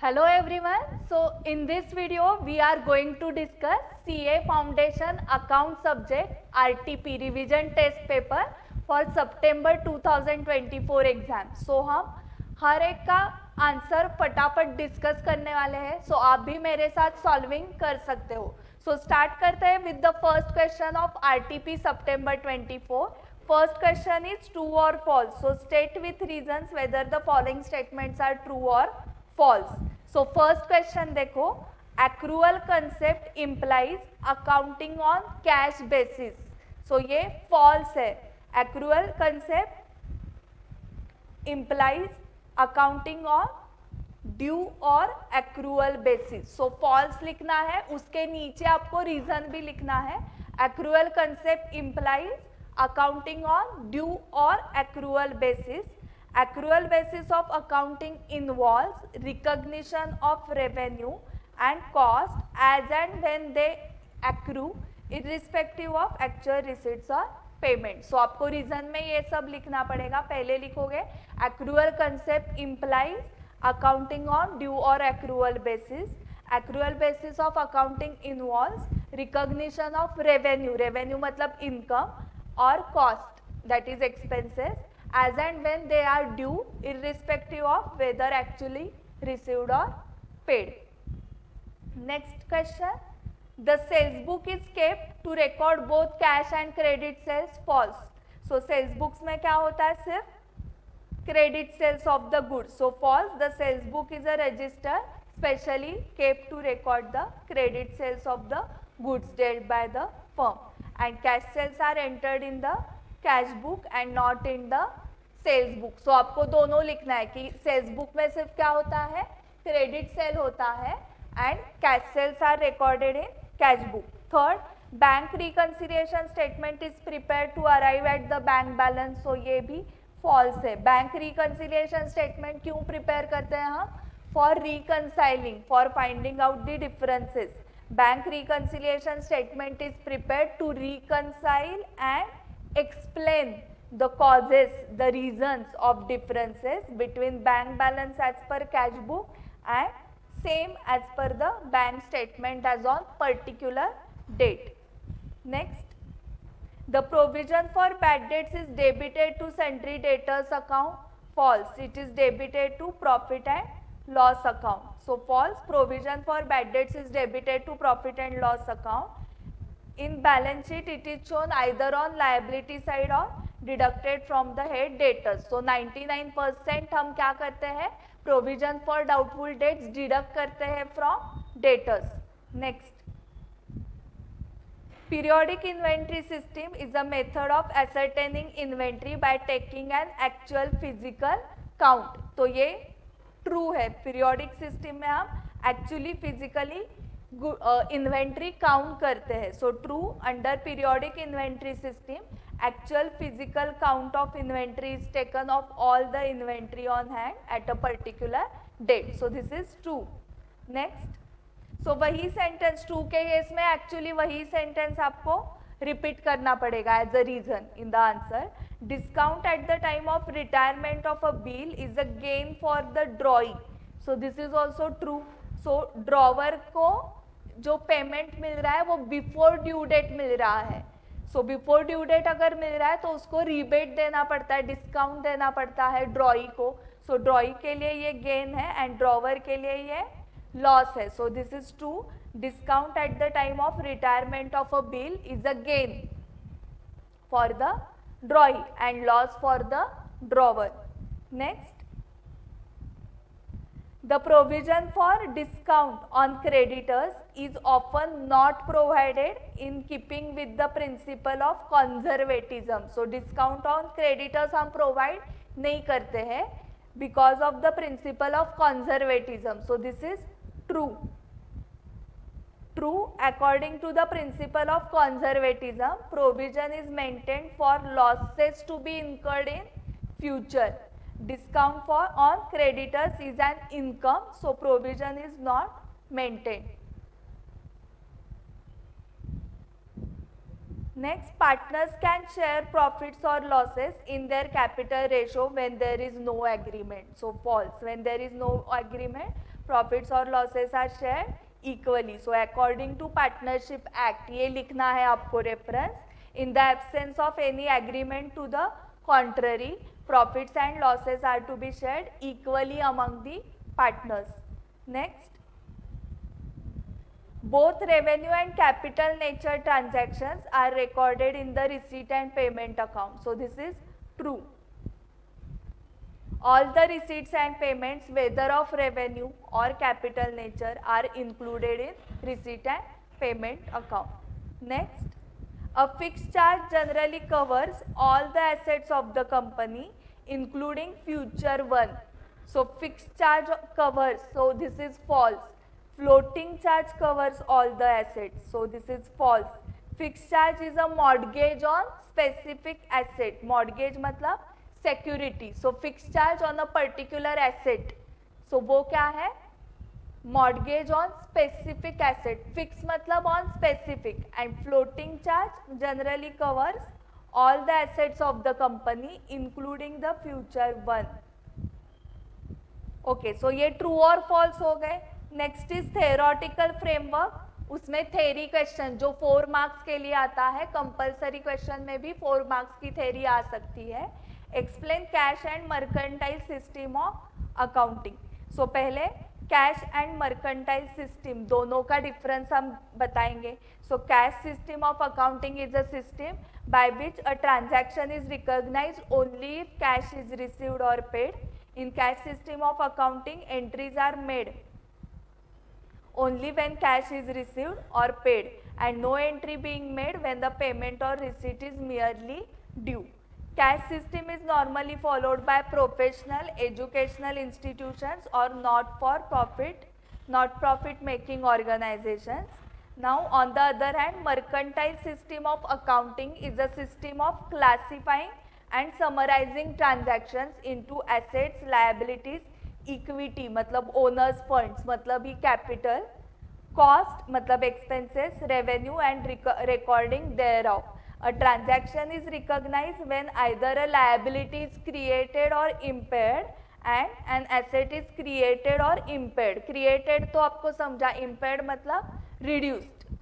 Hello everyone. So in this video we are going to discuss CA Foundation Account Subject RTP Revision Test Paper for September 2024 exam. So हम हर एक का answer फटाफट discuss करने वाले हैं. So आप भी मेरे साथ सॉल्विंग कर सकते हो. So स्टार्ट करते हैं with the first question of RTP September 24. First question is true or false. So state with reasons whether the following statements are true or false. So first question देखो, accrual concept implies accounting on cash basis. So ये false है. Accrual concept implies accounting on due और accrual basis. So false लिखना है, उसके नीचे आपको reason भी लिखना है. Accrual concept implies accounting on due or accrual basis. Accrual basis of accounting involves recognition of revenue and cost as and when they accrue irrespective of actual receipts or payment. So आपको reason में ये सब लिखना पड़ेगा. पहले लिखोगे accrual concept implies accounting on due or accrual basis. Accrual basis of accounting involves recognition of revenue. Revenue मतलब income or cost, that is expenses, as and when they are due irrespective of whether actually received or paid. Next question, the sales book is kept to record both cash and credit sales. False. So sales books में क्या होता है, सिर्फ credit sales of the goods. So false, the sales book is a register specially kept to record the credit sales of the goods dealt by the firm, and cash sales are entered in the cash book and not in the sales book. So आपको दोनों लिखना है कि sales book में सिर्फ क्या होता है, क्रेडिट सेल होता है and cash sales are recorded in cash book. Third, bank reconciliation statement is prepare to arrive at the bank balance. So ये भी फॉल्स है. बैंक रिकंसिलिएशन स्टेटमेंट क्यों प्रिपेयर करते हैं हम? For reconciling, for finding out the differences. Bank reconciliation statement is prepare to reconcile and explain the causes, the reasons of differences between bank balance as per cash book and same as per the bank statement as on particular date. Next, the provision for bad debts is debited to sundry debtors account. False. It is debited to profit and loss account. So false, provision for bad debts is debited to profit and loss account. In balance sheet it is shown either on liability side or deducted from the head debtors. So 99% हम क्या करते हैं, provision for doubtful debts deduct करते हैं from debtors. Next, periodic inventory system is a method of ascertaining inventory by taking an actual physical count. तो ये true है. Periodic system में हम एक्चुअली फिजिकली इन्वेंट्री काउंट करते हैं. So true, under periodic inventory system actual physical count of inventory is taken of all the inventory on hand at a particular date. So this is true. Next, so वही sentence true के case में actually वही sentence आपको repeat करना पड़ेगा as a reason in the answer. Discount at the time of retirement of a bill is a gain for the drawee. So this is also true. So drawer को जो payment मिल रहा है वो before due date मिल रहा है. So before due date अगर मिल रहा है तो उसको रीबेट देना पड़ता है, डिस्काउंट देना पड़ता है ड्रॉई को. सो ड्रॉई के लिए ये गेन है एंड ड्रॉवर के लिए ये लॉस है. सो this is true. Discount at the time of retirement of a bill is a gain for the ड्रॉई and loss for the drawer. Next, the provision for discount on creditors is often not provided in keeping with the principle of conservatism. So discount on creditors हम provide नहीं करते हैं because of the principle of conservatism. So this is true. True, according to the principle of conservatism, provision is maintained for losses to be incurred in future. Discount for on creditors is an income, so provision is not maintained. Next, partners can share profits or losses in their capital ratio when there is no agreement. So false. When there is no agreement, profits और losses are shared equally. So according to partnership act ये लिखना है आपको reference. In the absence of any agreement to the contrary, profits and losses are to be shared equally among the partners. Next, both revenue and capital nature transactions are recorded in the receipt and payment account. So this is true. All the receipts and payments, whether of revenue or capital nature, are included in receipt and payment account. Next, a fixed charge generally covers all the assets of the company, including future one. So fixed charge covers, so this is false. Floating charge covers all the assets, so this is false. Fixed charge is a mortgage on specific asset. Mortgage मतलब security. So fixed charge on a particular asset. So वो क्या है? Mortgage on specific asset. Fixed मतलब on specific, and floating charge generally covers all the assets of the company including the future one. Okay, so ये true और false हो गए. Next is theoretical framework. उसमें theory question जो 4 marks के लिए आता है, compulsory question में भी 4 marks की theory आ सकती है. Explain cash and mercantile system of accounting. So पहले कैश एंड मर्केंटाइल सिस्टम दोनों का डिफरेंस हम बताएंगे. So cash system of accounting is a system by which a transaction is recognised only if cash is received और paid. In cash system of accounting entries are made only when cash is received or paid, and no entry being made when the payment or receipt is merely due. Cash system is normally followed by professional educational institutions or not profit making organizations. Now on the other hand, mercantile system of accounting is a system of classifying and summarizing transactions into assets, liabilities, equity मतलब owners funds मतलब ही capital, cost मतलब expenses, revenue and recording thereof. A transaction is recognised when either a liability is created और impaired and an asset is created और impaired. Created तो आपको समझा, impaired मतलब reduced.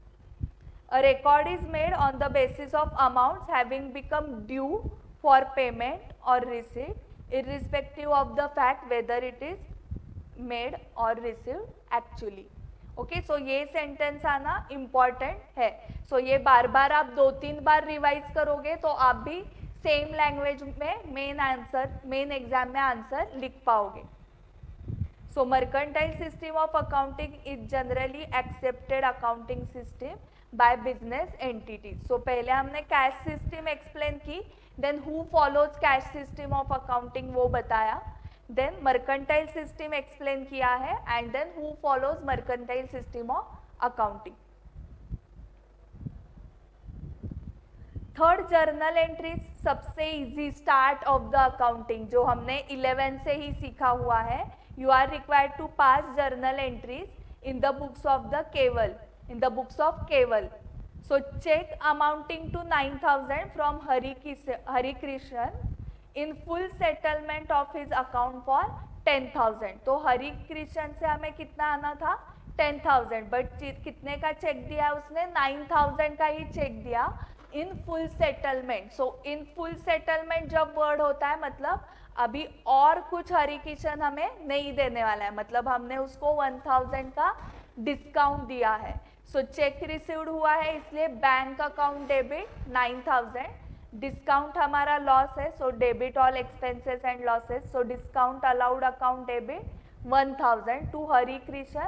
A record is made on the basis of amounts having become due for payment और receipt irrespective of the fact whether it is made or received actually. Okay, so ये sentence आना important है. So ये बार बार आप 2-3 बार revise करोगे तो आप भी सेम लैंग्वेज में मेन एग्जाम में आंसर लिख पाओगे. So mercantile system of accounting is generally accepted accounting system by business entities. So पहले हमने कैश सिस्टम एक्सप्लेन की, then who follows cash system of accounting वो बताया, देन मर्केंटाइल सिस्टम एक्सप्लेन किया है, and then who follows mercantile system of accounting. Third, journal entries. सबसे easy start of the accounting जो हमने 11 से ही सीखा हुआ है. You are required to pass journal entries in the books of the Kewal, in the books of Keval. So check amounting to 9,000 from Hari Krishnan in full settlement of his account for 10,000. तो हरि कृष्ण से हमें कितना आना था 10,000, but कितने का check दिया उसने 9,000 का ही चेक दिया इन फुल सेटलमेंट. सो इन फुल सेटलमेंट जब वर्ड होता है मतलब अभी और कुछ हरि कृष्ण हमें नहीं देने वाला है, मतलब हमने उसको 1,000 का डिस्काउंट दिया है. सो चेक रिसीव्ड हुआ है इसलिए बैंक अकाउंट डेबिट 9,000, डिस्काउंट हमारा लॉस है, so debit all expenses and losses. So discount allowed account debit 1,000 to Hari Krishna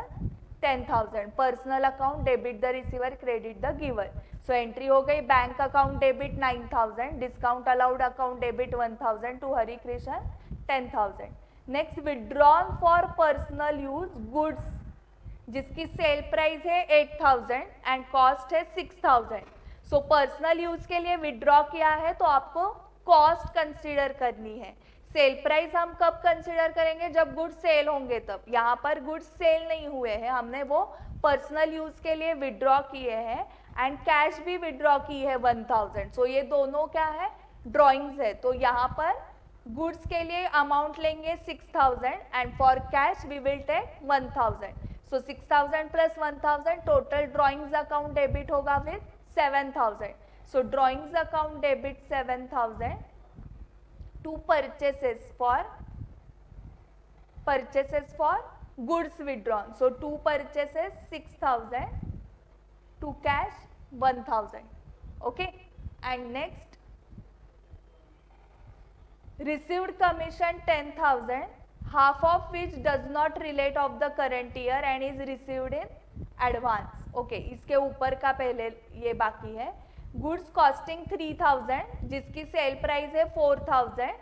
10,000. Personal account debit the receiver credit the giver. So entry हो गई bank account debit 9,000, discount allowed account debit 1,000 to Hari Krishna 10,000. Next, withdrawn for personal use goods जिसकी sale price है 8,000 and cost है 6,000. So personal use के लिए withdraw किया है तो आपको कॉस्ट कंसीडर करनी है. सेल प्राइस हम कब कंसीडर करेंगे, जब गुड्स सेल होंगे तब. यहाँ पर गुड्स सेल नहीं हुए हैं, हमने वो पर्सनल यूज के लिए विड्रॉ किए हैं एंड कैश भी विड्रॉ की है 1,000. सो ये दोनों क्या है, ड्रॉइंग्स है. तो यहाँ पर गुड्स के लिए अमाउंट लेंगे 6000 and for cash we will take 1000. So 6000 plus 1000 total drawings account debit होगा with 7000. So drawings account debit 7000 to purchases for goods withdrawn. So to purchases 6000, to cash 1000. Okay, and next received commission 10,000, half of which does not relate of the current year and is received in advance. Okay, इसके ऊपर का पहले ये बाकी है. Goods costing 3000 जिसकी sale price है 4000,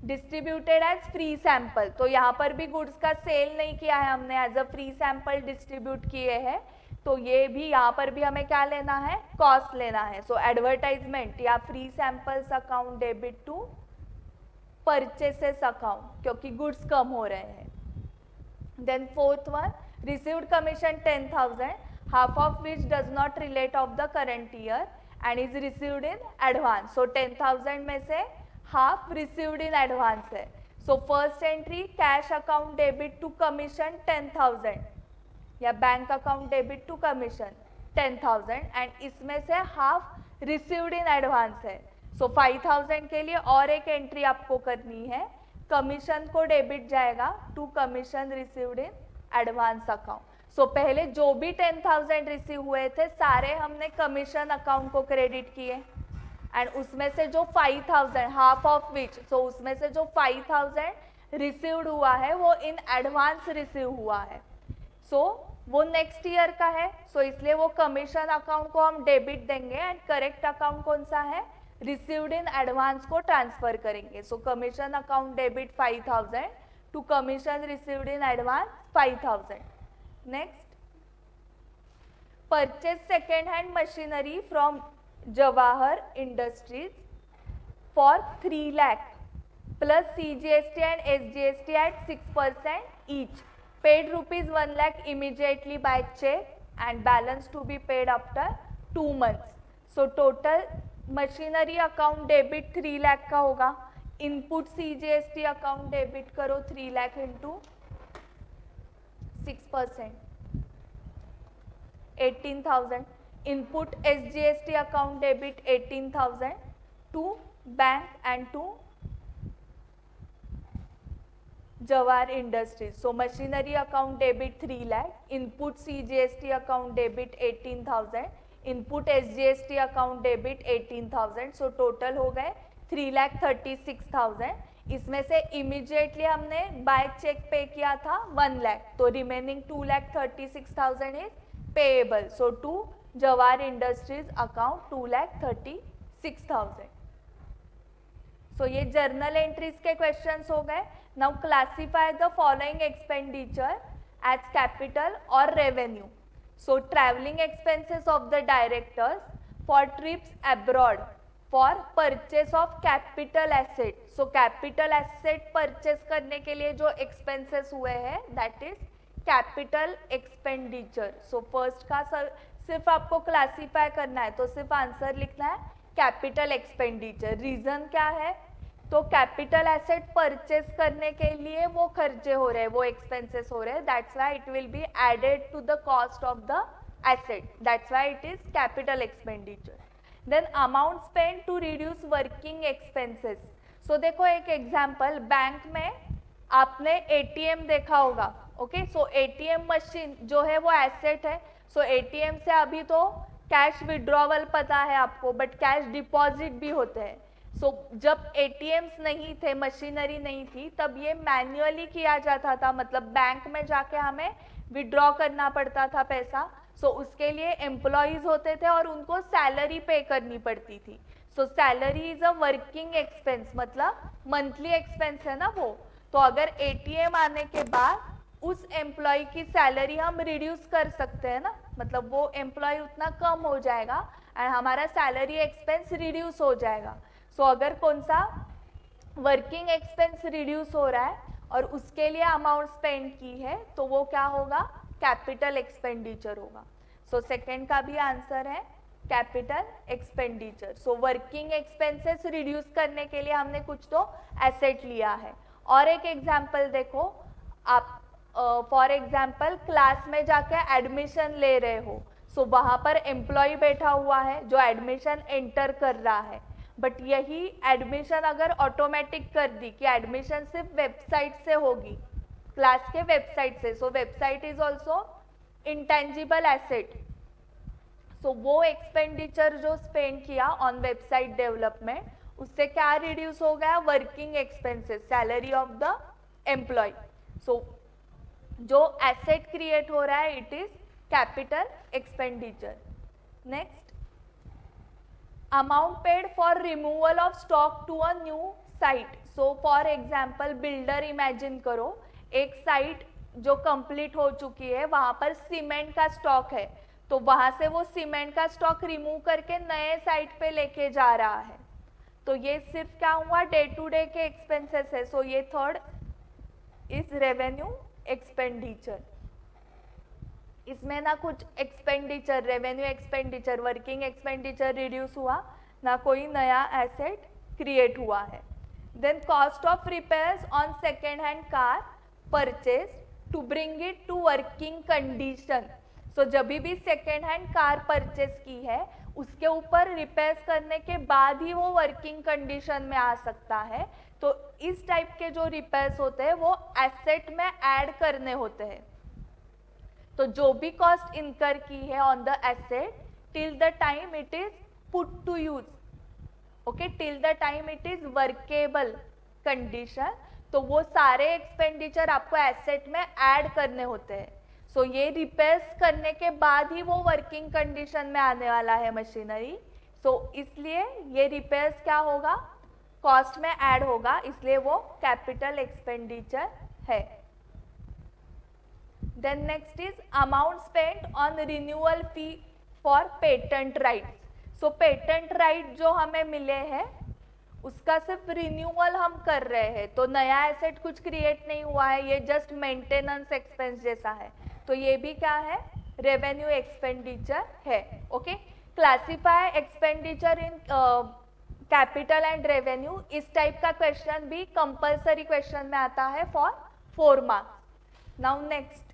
distributed as free sample. तो यहाँ पर भी गुड्स का सेल नहीं किया है हमने, as a free sample distribute किए हैं. तो ये भी यहाँ पर भी हमें क्या लेना है, कॉस्ट लेना है. सो एडवर्टाइजमेंट या free samples account debit to purchases account, क्योंकि गुड्स कम हो रहे हैं. Then fourth one, received commission 10,000, half of which does not relate of the current year and is received in advance. So 10,000 में से half received in advance है. So first entry cash account debit to commission 10,000 या bank account debit to commission 10,000 and इसमें से half received in advance है. सो 5,000 के लिए और एक एंट्री आपको करनी है, कमीशन को डेबिट जाएगा to commission received in advance account. So पहले जो भी 10,000 रिसीव हुए थे सारे हमने कमीशन अकाउंट को क्रेडिट किए एंड उसमें से जो 5,000 हाफ ऑफ विच, सो उसमें से जो 5,000 रिसीव्ड हुआ है वो इन एडवांस रिसीव हुआ है. सो वो नेक्स्ट ईयर का है. सो इसलिए वो कमीशन अकाउंट को हम डेबिट देंगे एंड करेक्ट अकाउंट कौन सा है, रिसीव्ड इन एडवांस को ट्रांसफर करेंगे. So commission account debit 5,000 to commission received in advance 5,000. Next, purchase second hand machinery from Jawahar Industries for 3 lakh plus CGST and SGST at 6% each. Paid rupees 1 lakh immediately by check and balance to be paid after 2 months. So total machinery account debit 3 lakh का होगा. Input CGST account debit करो 3 lakh into 6%, 18,000. Input SGST account debit 18,000 to bank and to Jawahar Industries. So machinery account debit 3 lakh, input CGST account debit 18,000, input SGST account debit 18,000. So total हो गए 3,36,000. इसमें से immediately हमने bye check पे किया था 1 lakh, तो remaining 2,36,000 इज payable. So to Jawahar Industries account 2,36,000. So ये जर्नल एंट्रीज के क्वेश्चंस हो गए. Now classify the following expenditure as capital और revenue. So travelling expenses of the directors for trips abroad for purchase of capital asset. So capital asset purchase करने के लिए जो expenses हुए हैं that is capital expenditure. So first का सिर्फ आपको क्लासीफाई करना है, तो सिर्फ आंसर लिखना है कैपिटल एक्सपेंडिचर. रीजन क्या है, तो कैपिटल एसेट परचेस करने के लिए वो खर्चे हो रहे हैं, वो एक्सपेंसेस हो रहे हैं, that's why it will be added to the cost of the asset, that's why it is capital expenditure. Then amount spend to reduce working expenses. So देखो एक एग्जांपल, बैंक में आपने एटीएम देखा होगा. ओके, सो ATM machine जो है वो asset है. सो एटीएम से अभी तो कैश विड्रॉवल पता है आपको, बट कैश डिपॉजिट भी होते हैं. सो जब एटीएम्स नहीं थे, मशीनरी नहीं थी, तब ये मैन्युअली किया जाता था, मतलब बैंक में जाके हमें विड्रॉ करना पड़ता था पैसा. सो उसके लिए एम्प्लॉयज होते थे और उनको सैलरी पे करनी पड़ती थी. सो salary is a working expense, मतलब मंथली एक्सपेंस है ना वो. तो अगर एटीएम आने के बाद उस एम्प्लॉय की सैलरी हम रिड्यूस कर सकते हैं ना, मतलब वो एम्प्लॉय उतना कम हो जाएगा एंड हमारा सैलरी एक्सपेंस रिड्यूस हो जाएगा. सो अगर कौन सा वर्किंग एक्सपेंस रिड्यूस हो रहा है और उसके लिए अमाउंट स्पेंड की है, तो वो क्या होगा, कैपिटल एक्सपेंडिचर होगा. सो सेकंड का भी आंसर है capital expenditure. So working expenses reduce करने के लिए हमने कुछ तो एसेट लिया है। और एक एग्जांपल देखो, आप फॉर एग्जांपल क्लास में जाके एडमिशन ले रहे हो, सो वहां पर एम्प्लॉय बैठा हुआ है जो एडमिशन एंटर कर रहा है, बट यही एडमिशन अगर ऑटोमेटिक कर दी कि एडमिशन सिर्फ वेबसाइट से होगी, क्लास के वेबसाइट से, so website is also intangible asset. So वो एक्सपेंडिचर जो स्पेंड किया ऑन वेबसाइट डेवलपमेंट, उससे क्या रिड्यूस हो गया, working expenses, salary of the employ. So जो एसेट क्रिएट हो रहा है it is capital expenditure. Next, amount paid for removal of stock to a new site. So for example builder imagine करो, एक साइट जो complete हो चुकी है, वहां पर सीमेंट का स्टॉक है, तो वहां से वो सीमेंट का स्टॉक रिमूव करके नए साइट पे लेके जा रहा है, तो ये सिर्फ क्या हुआ, डे टू डे के एक्सपेंसेस है। सो ये थर्ड इज रेवेन्यू एक्सपेंडिचर। इसमें ना कुछ expenditure, revenue expenditure, working expenditure reduce हुआ, ना कोई नया एसेट क्रिएट हुआ है। Then cost of repairs on second hand car purchase to bring it to working condition. So जब भी सेकेंड हैंड कार परचेज की है, उसके ऊपर रिपेयर्स करने के बाद ही वो वर्किंग कंडीशन में आ सकता है, तो इस टाइप के जो रिपेयर्स होते हैं वो एसेट में ऐड करने होते हैं। तो जो भी कॉस्ट इनकर की है on the asset till the time it is put to use, okay, till the time it is workable condition, तो वो सारे एक्सपेंडिचर आपको एसेट में ऐड करने होते हैं। सो ये रिपेयर्स करने के बाद ही वो वर्किंग कंडीशन में आने वाला है मशीनरी। सो इसलिए ये रिपेयर्स क्या होगा, कॉस्ट में ऐड होगा, इसलिए वो कैपिटल एक्सपेंडिचर है। Then next is amount spent on renewal fee for patent rights. So patent right जो हमें मिले हैं उसका सिर्फ रिन्यूअल हम कर रहे हैं, तो नया एसेट कुछ क्रिएट नहीं हुआ है, ये जस्ट मेंटेनेंस एक्सपेंस जैसा है, तो ये भी क्या है, रेवेन्यू एक्सपेंडिचर है। Okay, classify expenditure in capital and revenue, इस टाइप का क्वेश्चन भी कंपल्सरी क्वेश्चन में आता है for 4 marks. Now next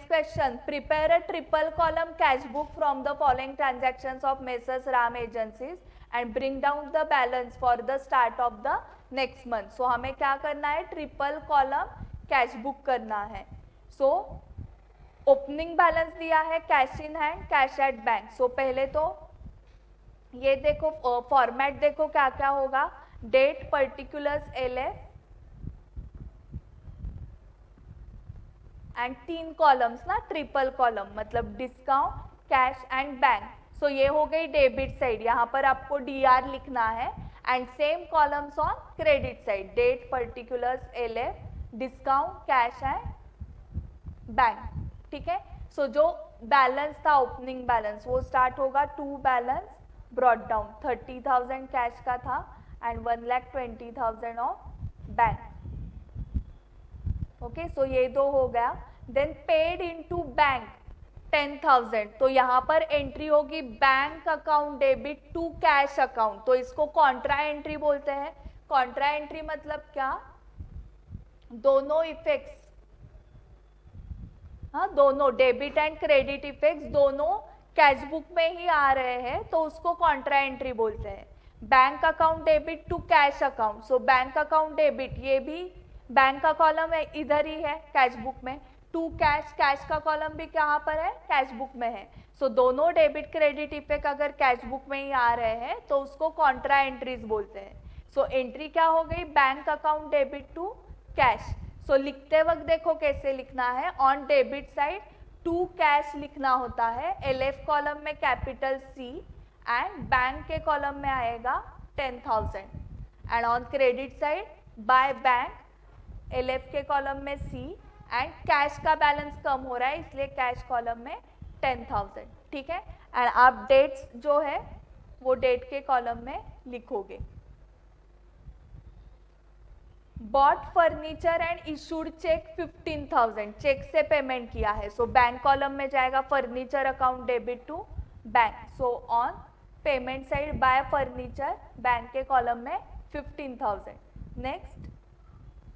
question, prepare a triple column cash book from the following transactions of messrs Ram agencies and bring down the balance for the start of the next month. So हमें क्या करना है, triple column cash book करना है। So opening balance दिया है cash in hand, cash at bank. So पहले तो ये देखो फॉर्मेट देखो क्या क्या होगा, date, particulars, LF and 3 columns ना, ट्रिपल कॉलम मतलब discount, cash and bank. So ये हो गई डेबिट साइड, यहाँ पर आपको डीआर लिखना है, and same columns on credit side, date, particulars, L F, discount, cash and bank. ठीक है, सो जो बैलेंस था ओपनिंग बैलेंस वो स्टार्ट होगा, to balance brought down, 30,000 cash का था and 1,20,000 of bank. Okay, so ये दो हो गया। देन पेड इनटू बैंक 10,000, तो यहाँ पर एंट्री होगी bank account debit to cash account, तो इसको कॉन्ट्रा एंट्री बोलते हैं। कॉन्ट्रा एंट्री मतलब क्या, दोनों इफेक्ट्स, हाँ दोनों डेबिट एंड क्रेडिट इफेक्ट्स दोनों कैश बुक में ही आ रहे हैं, तो उसको कॉन्ट्रा एंट्री बोलते हैं। Bank account debit to cash account, so bank account debit ये भी बैंक का कॉलम है, इधर ही है कैश बुक में, टू कैश, कैश का कॉलम भी कहाँ पर है, कैश बुक में है। सो दोनों डेबिट क्रेडिट इफेक्ट अगर कैश बुक में ही आ रहे हैं तो उसको कॉन्ट्रा एंट्रीज बोलते हैं। सो एंट्री क्या हो गई, bank account debit to cash. So लिखते वक्त देखो कैसे लिखना है, on debit side to cash लिखना होता है, एलएफ कॉलम में कैपिटल सी एंड बैंक के कॉलम में आएगा 10,000, and on credit side by bank, LF के कॉलम में सी एंड कैश का बैलेंस कम हो रहा है इसलिए कैश कॉलम में 10,000। ठीक है, एंड आप डेट्स जो है वो डेट के कॉलम में लिखोगे। Bought furniture and issued cheque 15,000, cheque से पेमेंट किया है, सो बैंक कॉलम में जाएगा furniture account debit to bank, so on payment side by furniture bank के कॉलम में 15,000. Next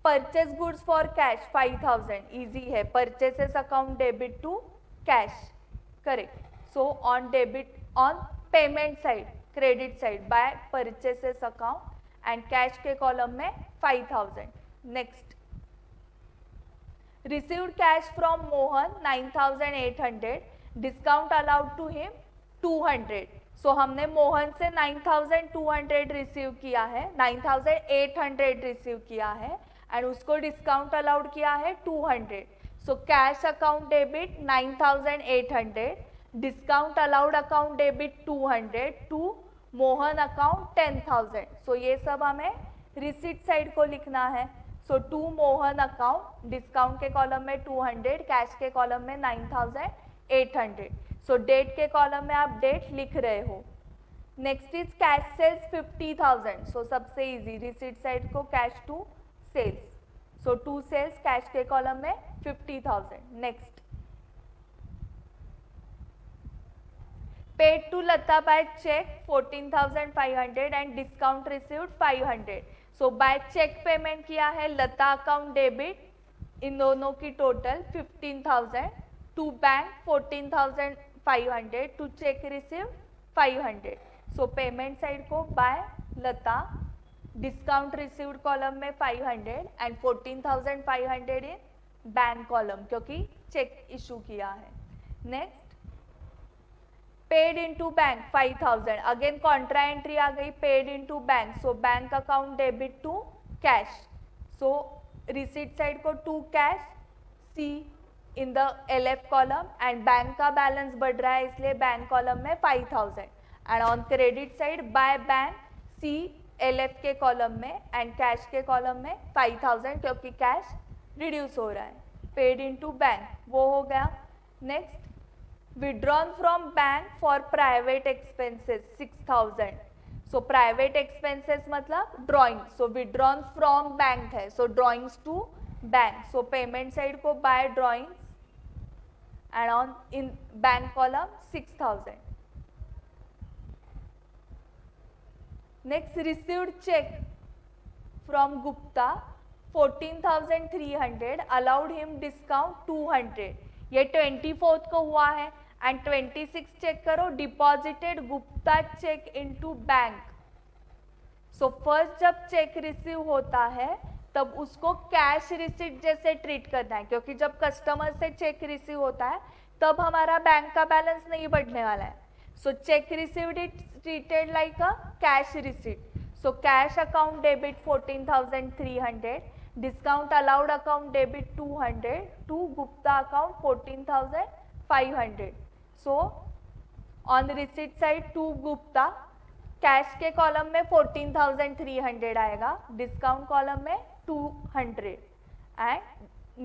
purchase goods for cash 5,000, easy है, purchases account debit to cash, correct. So on debit on payment side credit side by purchases account and cash के column में 5,000. Next received cash from Mohan 9,800, discount allowed to him 200. So हमने मोहन से 9,200 receive किया है, 9,800 receive किया है and उसको discount allowed किया है 200. So cash account debit 9,800, discount allowed account debit 200 to Mohan account 10,000. So ये सब हमें रिसीट साइड को लिखना है. So to Mohan account, discount के कॉलम में 200, कैश के कॉलम में 9,800. सो डेट के कॉलम में आप डेट लिख रहे हो. Next is cash sales 50,000. So सबसे इजी रिसीट साइड को cash to sales, so to sales cash के कॉलम में 50,000. Next paid to Lata by check 14,500 and discount received 500. So by check payment किया है लता अकाउंट डेबिट, इन दोनों की total 15,000, to bank 14,500, to cheque receive 500. So payment side को by Lata, discount received column में 500 and 14,500 in bank column क्योंकि cheque issue किया है. Next paid into bank 5,000, again contra entry आ गई, paid into bank, so bank account debit to cash. So receipt side को to cash C in the LF column and bank का balance बढ़ रहा है इसलिए बैंक कॉलम में 5,000 and on credit side by bank सी LF के column में एंड कैश के कॉलम में 5,000 क्योंकि कैश रिड्यूस हो रहा है. पेड इनटू बैंक वो हो गया. Next withdrawn from bank for private expenses 6,000. so private expenses मतलब drawing, so withdrawn from bank है, so drawings to bank, so payment side को by drawings and on in bank column 6,000. next received check from Gupta 14,300, allowed him discount 200. ये 24th को हुआ है and 26 check करो, deposited Gupta cheque into bank. So first जब cheque receive होता है तब उसको कैश रिसीट जैसे ट्रीट करना है क्योंकि जब कस्टमर से चेक रिसीव होता है तब हमारा बैंक का बैलेंस नहीं बढ़ने वाला है. So cheque received it treated like a cash receipt. So cash account debit 14,300, discount allowed account debit 200 to Gupta account 14,500. So on receipt side to Gupta, cash के कॉलम में 14,300 आएगा, डिस्काउंट कॉलम में 200 and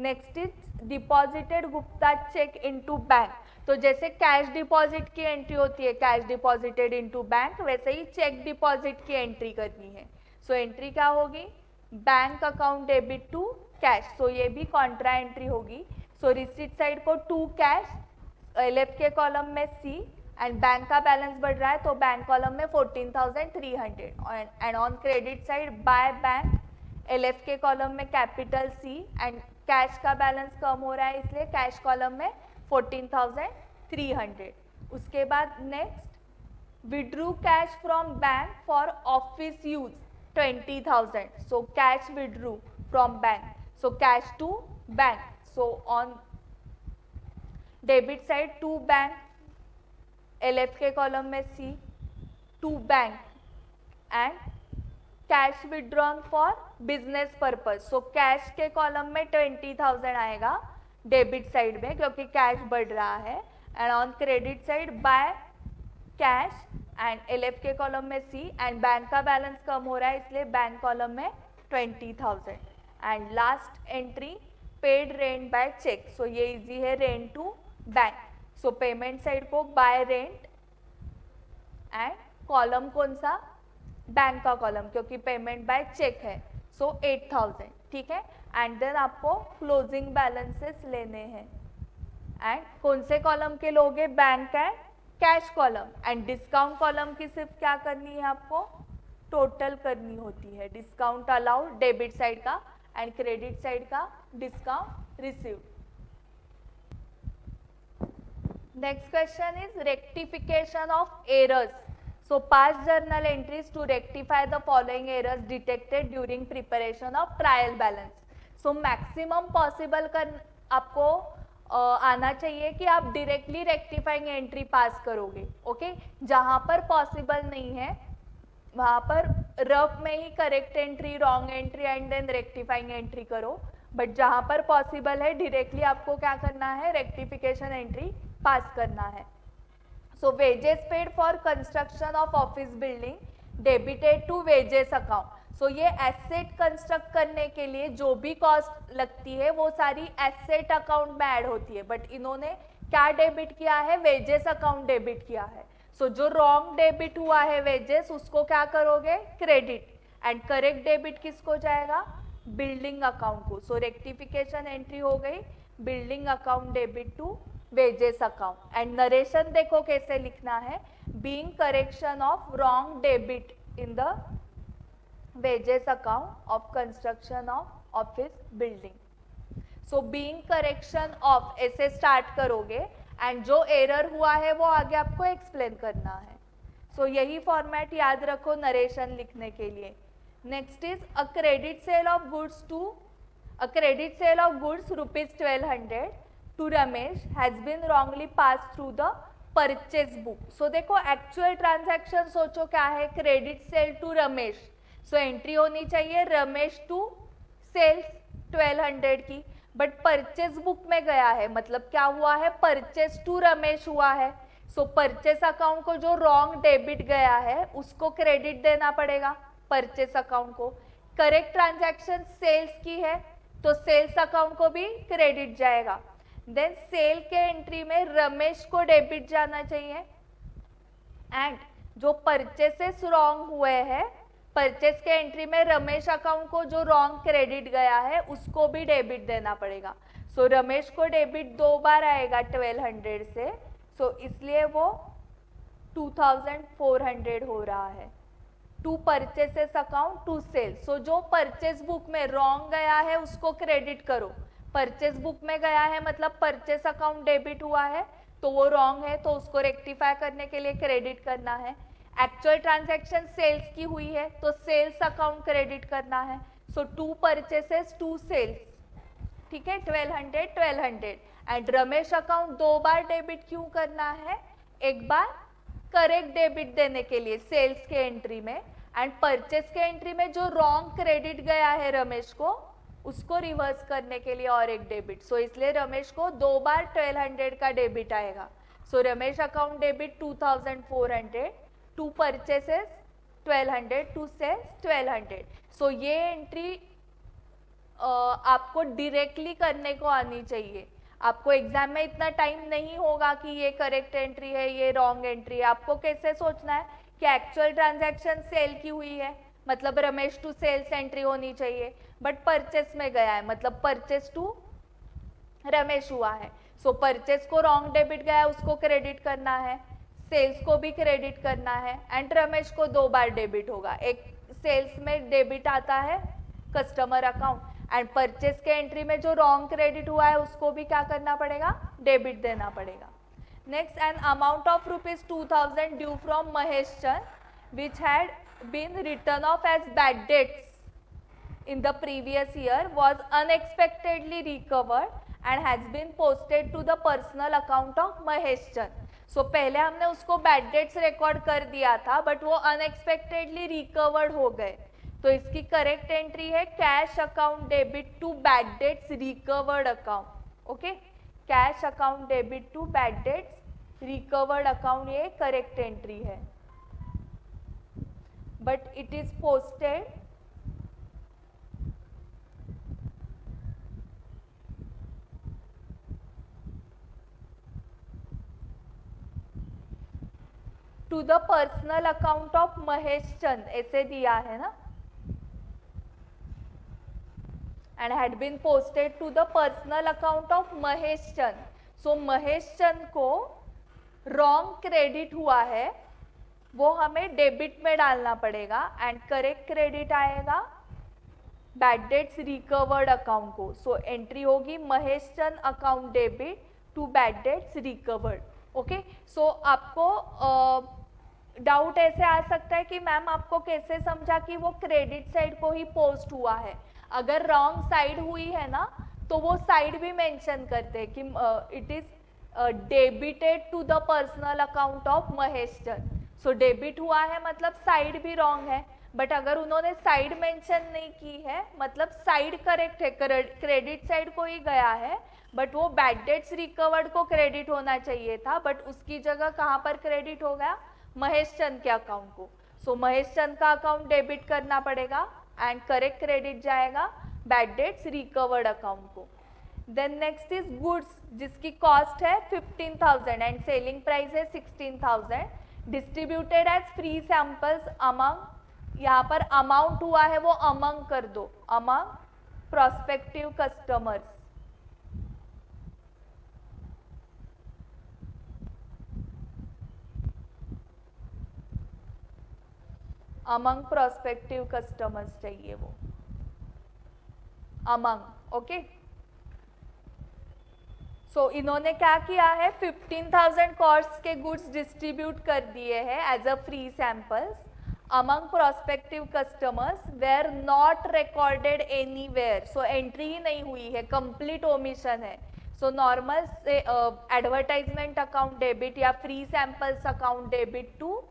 next is deposited Gupta cheque into bank. तो जैसे cash deposit की entry होती है cash deposited into bank, वैसे ही चेक डिपॉजिट की एंट्री करनी है. सो एंट्री क्या होगी, bank account debit to cash, so ये भी कॉन्ट्रा एंट्री होगी. सो रिसीट साइड को टू कैश, LF के कॉलम में C एंड बैंक का बैलेंस बढ़ रहा है तो बैंक कॉलम में 14,300 and on credit side by bank LF के कॉलम में कैपिटल C एंड कैश का बैलेंस कम हो रहा है इसलिए कैश कॉलम में 14,300. उसके बाद next withdrew cash from bank for office use 20,000. So cash withdrew from bank, so cash to bank. So on debit side to bank, LF के कॉलम में C, to bank and cash withdrawn for business purpose. So cash के column में 20,000 आएगा debit side में क्योंकि cash बढ़ रहा है and on credit side by cash and LF के कॉलम में C एंड बैंक का बैलेंस कम हो रहा है इसलिए बैंक कॉलम में 20,000 and last entry paid rent by cheque. So ये इजी है, rent to bank. So payment side को बाय रेंट एंड कॉलम कौन सा, बैंक का कॉलम क्योंकि पेमेंट बाय चेक है. सो 8000, ठीक है। एंड देन आपको क्लोजिंग बैलेंसेस लेने हैं, एंड कौन से कॉलम के लोगे, bank and cash column, and discount column की सिर्फ क्या करनी है आपको, टोटल करनी होती है। डिस्काउंट अलाउड डेबिट साइड का एंड क्रेडिट साइड का discount received. Next question is rectification of errors. So pass journal entries to rectify the following errors detected during preparation of trial balance. So maximum possible कर आपको आना चाहिए कि आप directly rectifying entry पास करोगे, okay. जहां पर पॉसिबल नहीं है वहां पर रफ में ही correct entry, wrong entry and then rectifying entry करो, बट जहां पर पॉसिबल है डायरेक्टली आपको क्या करना है, रेक्टिफिकेशन एंट्री पास करना है। So wages paid for construction of office building debited to wages account. So ये एसेट कंस्ट्रक्ट करने के लिए जो भी कॉस्ट लगती है वो सारी एसेट अकाउंट में ऐड होती है, बट इन्होंने क्या डेबिट किया है, वेजेस अकाउंट डेबिट किया है। सो जो रॉन्ग डेबिट हुआ है वेजेस, उसको क्या करोगे, क्रेडिट, एंड करेक्ट डेबिट किसको जाएगा, बिल्डिंग अकाउंट को। सो रेक्टिफिकेशन एंट्री हो गई, building account debit to wages account. And narration देखो कैसे लिखना है, being correction of wrong debit in the wages account of construction of office building. So being correction of ऐसे स्टार्ट करोगे, and जो एरर हुआ है वो आगे आपको एक्सप्लेन करना है। सो यही फॉर्मेट याद रखो नरेशन लिखने के लिए। Next is a credit sale of goods to ₹1200 to Ramesh has been wrongly passed through the purchase book. So देखो एक्चुअल ट्रांजैक्शन सोचो क्या है, credit sale to Ramesh, so entry होनी चाहिए रमेश टू सेल्स 1200 की, बट परचेज बुक में गया है, मतलब क्या हुआ है, परचेज टू रमेश हुआ है। सो परचेस अकाउंट को जो रॉन्ग डेबिट गया है उसको क्रेडिट देना पड़ेगा परचेस अकाउंट को। करेक्ट ट्रांजैक्शन सेल्स की है तो सेल्स अकाउंट को भी क्रेडिट जाएगा। देन सेल के एंट्री में रमेश को डेबिट जाना चाहिए, एंड जो परचेसेस रॉन्ग हुए हैं परचेस के एंट्री में रमेश अकाउंट को जो रॉन्ग क्रेडिट गया है उसको भी डेबिट देना पड़ेगा। सो रमेश को डेबिट 2 बार आएगा 1200 से, सो इसलिए वो 2400 हो रहा है। To purchases account to sale, so जो परचेस बुक में रॉन्ग गया है उसको क्रेडिट करो, परचेस बुक में गया है मतलब परचेस अकाउंट डेबिट हुआ है तो वो रॉन्ग है तो उसको रेक्टिफाई करने के लिए क्रेडिट करना है। एक्चुअल ट्रांजैक्शन सेल्स की हुई है तो सेल्स अकाउंट क्रेडिट करना है। So to purchases to sales, ठीक है, 1200 and Ramesh account 2 bar debit क्यों करना है, एक बार करेक्ट डेबिट देने के लिए सेल्स के एंट्री में, एंड परचेस के एंट्री में जो रॉन्ग क्रेडिट गया है रमेश को उसको रिवर्स करने के लिए और एक डेबिट। सो इसलिए रमेश को 2 बार 1200 का डेबिट आएगा। So Ramesh account debit 2400, to purchases 1200, to sales 1200। So ये एंट्री आपको डायरेक्टली करने को आनी चाहिए। आपको एग्जाम में इतना टाइम नहीं होगा कि ये करेक्ट एंट्री है ये रॉन्ग एंट्री है। आपको कैसे सोचना है कि एक्चुअल ट्रांजैक्शन सेल की हुई है मतलब रमेश टू सेल्स एंट्री होनी चाहिए, बट परचेस में गया है मतलब परचेस टू रमेश हुआ है। सो परचेस को रॉन्ग डेबिट गया है उसको क्रेडिट करना है, सेल्स को भी क्रेडिट करना है, एंड रमेश को 2 बार डेबिट होगा। एक सेल्स में डेबिट आता है कस्टमर अकाउंट, एंड परचेस के एंट्री में जो रॉन्ग क्रेडिट हुआ है उसको भी क्या करना पड़ेगा, डेबिट देना पड़ेगा। Next, an amount of ₹2000 due from Mahesh Chand which had been written off as bad debts in the previous year was unexpectedly recovered and has been posted to the personal account of Mahesh Chand. So पहले हमने उसको bad debts record कर दिया था but वो unexpectedly recovered हो गए, तो इसकी करेक्ट एंट्री है cash account debit to bad debts recovered account. Okay, cash account debit to bad debts recovered account ये करेक्ट एंट्री है, but it is posted to the personal account of Mahesh Chand, ऐसे दिया है ना। and had been posted to the personal account of Mahesh Chand. So Mahesh चंद को wrong credit हुआ है, वो हमें डेबिट में डालना पड़ेगा एंड करेक्ट क्रेडिट आएगा बैड डेट्स रिकवर्ड अकाउंट को. सो एंट्री होगी Mahesh Chand account debit to bad debts recovered. Okay, so आपको डाउट ऐसे आ सकता है कि मैम आपको कैसे समझा कि वो क्रेडिट साइड को ही पोस्ट हुआ है. अगर रॉन्ग साइड हुई है ना तो वो साइड भी मेंशन करते हैं कि it is debited to the personal account of Mahesh Chand. So debit हुआ है मतलब साइड भी रॉन्ग है, बट अगर उन्होंने साइड मेंशन नहीं की है मतलब साइड करेक्ट है, क्रेडिट साइड को ही गया है, बट वो बैड डेट्स रिकवर्ड को क्रेडिट होना चाहिए था, बट उसकी जगह कहाँ पर क्रेडिट हो गया, महेश चंद के अकाउंट को. सो महेश चंद का अकाउंट डेबिट करना पड़ेगा एंड करेक्ट क्रेडिट जाएगा बैड डेट्स रिकवर्ड अकाउंट को. देन नेक्स्ट इज गुड्स जिसकी कॉस्ट है 15,000 एंड सेलिंग प्राइस है 16,000. Distributed as free samples among, यहाँ पर अमाउंट हुआ है वो अमंग कर दो, among prospective customers. Among prospective customers चाहिए वो, अमंग. ओके, सो इन्होंने क्या किया है 15,000 कॉस्ट के गुड्स डिस्ट्रीब्यूट कर दिए हैं as a free samples among prospective customers were not recorded anywhere. So entry ही नहीं हुई है, कंप्लीट ओमिशन है. सो नॉर्मल से एडवर्टाइजमेंट अकाउंट डेबिट या free samples account debit to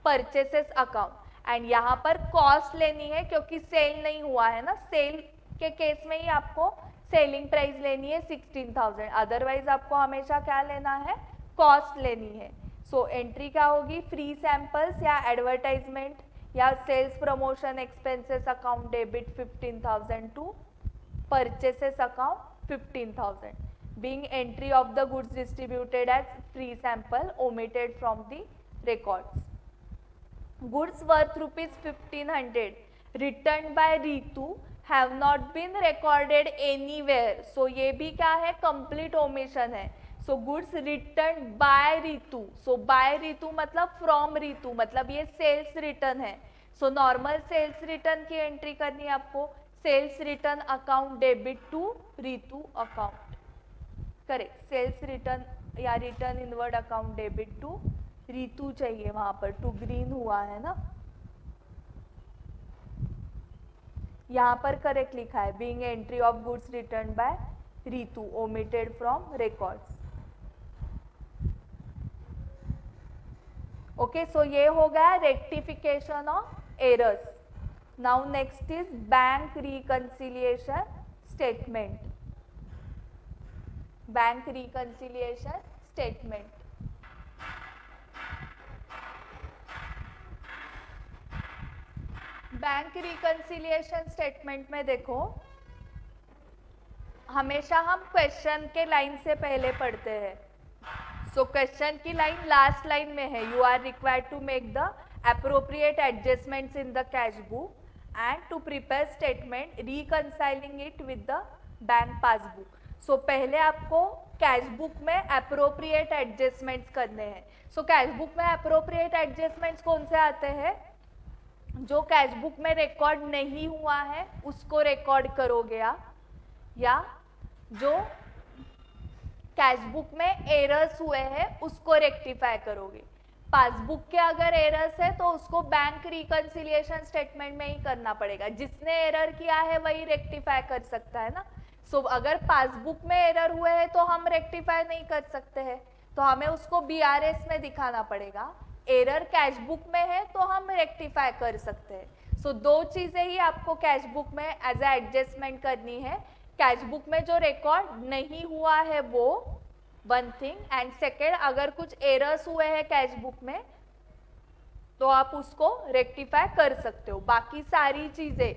purchases account. And यहाँ पर कॉस्ट लेनी है क्योंकि सेल नहीं हुआ है ना, सेल के केस में ही आपको सेलिंग प्राइस लेनी है 16,000, अदरवाइज आपको हमेशा क्या लेना है, कॉस्ट लेनी है. सो एंट्री क्या होगी, फ्री सैंपल्स या एडवर्टाइजमेंट या sales promotion expenses account debit 15,000 to purchases account 15,000 being entry of the goods distributed as free sample omitted from the records. Goods worth rupees 1,500 returned by Ritu have not been recorded anywhere. So ये भी क्या है, complete omission है. So goods returned by Ritu. So by Ritu मतलब from Ritu, मतलब ये sales return है. So normal sales return की entry करनी है आपको, sales return account debit to Ritu account. Correct, sales return या return inward account debit to Ritu चाहिए, वहां पर टू ग्रीन हुआ है ना, यहाँ पर करेक्ट लिखा है being entry of goods return by Ritu omitted from records. Okay, so ये हो गया rectification of errors. Now next is bank reconciliation statement. Bank reconciliation statement. Bank reconciliation statement में देखो, हमेशा हम क्वेश्चन के लाइन से पहले पढ़ते हैं. सो क्वेश्चन की लाइन लास्ट लाइन में है, you are required to make the appropriate adjustments in the cash book and to prepare statement reconciling it with the bank passbook. So पहले आपको कैश बुक में एप्रोप्रिएट एडजस्टमेंट्स करने हैं. So cash book में appropriate adjustments कौन से आते हैं, जो कैश बुक में रिकॉर्ड नहीं हुआ है उसको रिकॉर्ड करोगे आप, या जो कैश बुक में एरर्स हुए हैं उसको रेक्टिफाई करोगे. पासबुक के अगर एरर्स है तो उसको बैंक रिकंसिलिएशन स्टेटमेंट में ही करना पड़ेगा. जिसने एरर किया है वही रेक्टिफाई कर सकता है ना. सो अगर पासबुक में एरर हुए हैं तो हम रेक्टिफाई नहीं कर सकते हैं, तो हमें उसको बीआरएस में दिखाना पड़ेगा. एरर कैश बुक में है तो हम रेक्टिफाई कर सकते हैं. सो दो चीजें ही आपको कैश बुक में एज ए एडजस्टमेंट करनी है. कैश बुक में जो रिकॉर्ड नहीं हुआ है वो वन थिंग, एंड सेकेंड अगर कुछ एरर्स हुए हैं कैश बुक में तो आप उसको रेक्टिफाई कर सकते हो. बाकी सारी चीजें,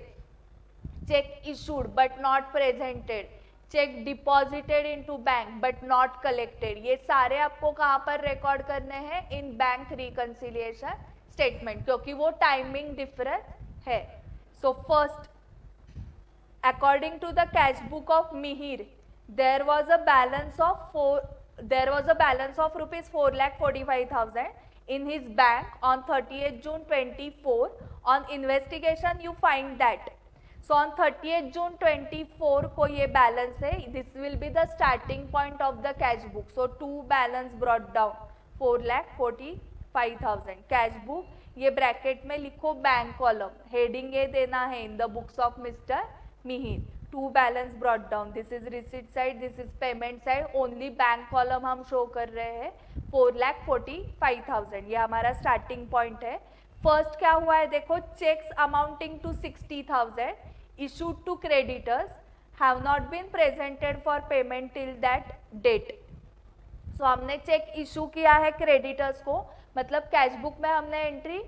check issued but not presented, check deposited into bank but not collected, ये सारे आपको कहाँ पर रिकॉर्ड करने हैं, इन बैंक रिकंसिलिएशन स्टेटमेंट, क्योंकि वो टाइमिंग डिफरेंस है. So first according to the cash book of Mihir, there was a balance of rupees 4,45,000 in his bank on 30th June 24. On investigation you find that. So on 30th June 24 को ये balance है. This will be the starting point of the cash book. So two balance brought down 4,45,000 cash book. ये bracket में लिखो bank column, heading ये देना है in the books of mister Mihir. To balance brought down, this is receipt side, this is payment side, only bank column हम show कर रहे हैं. 4,45,000 ये हमारा स्टार्टिंग पॉइंट है. फर्स्ट क्या हुआ है देखो, cheques amounting to 60,000 issued to creditors have not been presented for payment till that date. So हमने चेक इशू किया है क्रेडिटर्स को, मतलब कैश बुक में हमने एंट्री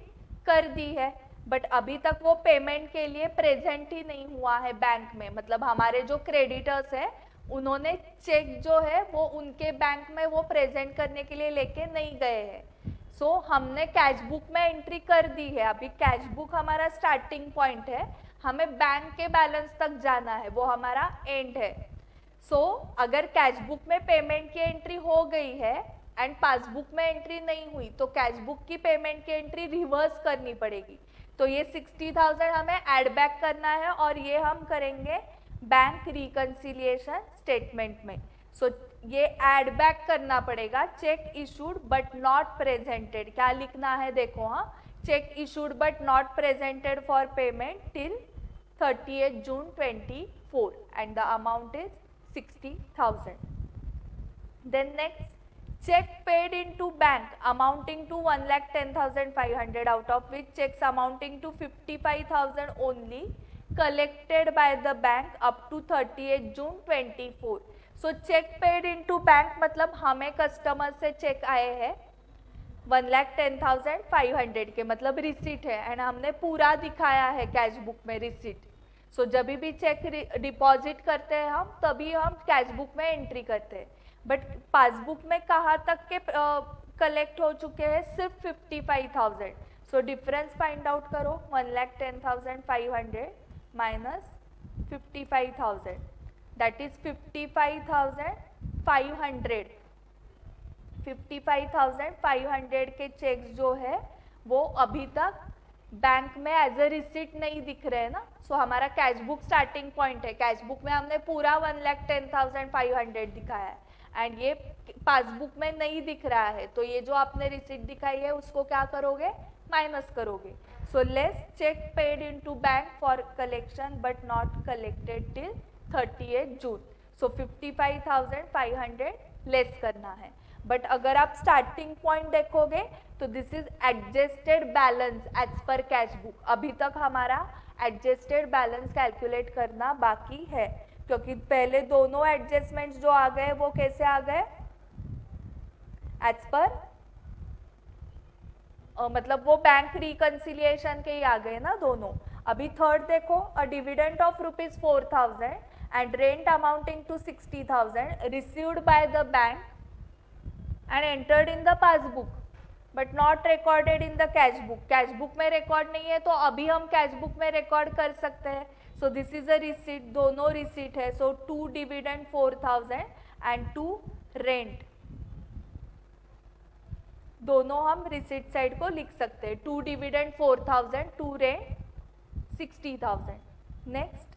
कर दी है, बट अभी तक वो पेमेंट के लिए प्रेजेंट ही नहीं हुआ है बैंक में. मतलब हमारे जो क्रेडिटर्स है उन्होंने चेक जो है वो उनके बैंक में वो प्रेजेंट करने के लिए लेके नहीं गए हैं. सो हमने कैश बुक में एंट्री कर दी है. अभी कैश बुक हमारा स्टार्टिंग पॉइंट है, हमें बैंक के बैलेंस तक जाना है, वो हमारा एंड है. सो अगर कैश बुक में पेमेंट की एंट्री हो गई है एंड पासबुक में एंट्री नहीं हुई तो कैश बुक की पेमेंट की एंट्री रिवर्स करनी पड़ेगी. तो ये 60,000 हमें ऐड बैक करना है और ये हम करेंगे बैंक रिकंसिलिएशन स्टेटमेंट में. सो ये ऐड बैक करना पड़ेगा. Check issued but not presented, क्या लिखना है देखो, हाँ, check issued but not presented for payment till 30th June 24 and the amount is 60,000. Then next, check paid into bank amounting to 1,10,500, out of which checks amounting to 55,000 only collected by the bank up to 30th June 24. So check paid into bank मतलब हमें customer से check आए हैं 1,10,500 के, मतलब receipt है and हमने पूरा दिखाया है कैश बुक में रिसीट. सो जब भी चेक डिपॉजिट करते हैं हम तभी हम कैश बुक में एंट्री करते हैं, बट पासबुक में कहाँ तक के कलेक्ट हो चुके हैं, सिर्फ 55,000. सो डिफरेंस फाइंड आउट करो, 1,10,500 माइनस 55,000 दैट इज 55,500. 55,500 के चेक्स जो है वो अभी तक बैंक में एज ए रिसीट नहीं दिख रहे हैं ना. सो हमारा कैश बुक स्टार्टिंग पॉइंट है. कैश बुक में हमने पूरा 1,10,500 दिखाया है एंड ये पासबुक में नहीं दिख रहा है, तो ये जो आपने रिसीट दिखाई है उसको क्या करोगे, माइनस करोगे. So less cheque paid into bank for collection but not collected till 30th June. So 55,500 less करना है. बट अगर आप स्टार्टिंग पॉइंट देखोगे तो this is adjusted balance as per cash book. अभी तक हमारा एडजस्टेड बैलेंस कैलकुलेट करना बाकी है, क्योंकि पहले दोनों एडजस्टमेंट्स जो आ गए वो कैसे आ गए, एज पर मतलब वो बैंक रिकंसिलिएशन के ही आ गए ना दोनों. अभी थर्ड देखो, a dividend of ₹4,000 and rent amounting to 60,000 received by the bank and entered in the passbook but not recorded in the cash book. Cash book में रिकॉर्ड नहीं है तो अभी हम कैश बुक में रिकॉर्ड कर सकते हैं. सो दिस इज अ रिसीट, दोनों रिसीट है. सो 2 डिविडेंड 4,000 एंड 2 रेंट, दोनों हम रिसीट साइड को लिख सकते हैं. 2 dividend 4,000, 2 rent 60,000. Next,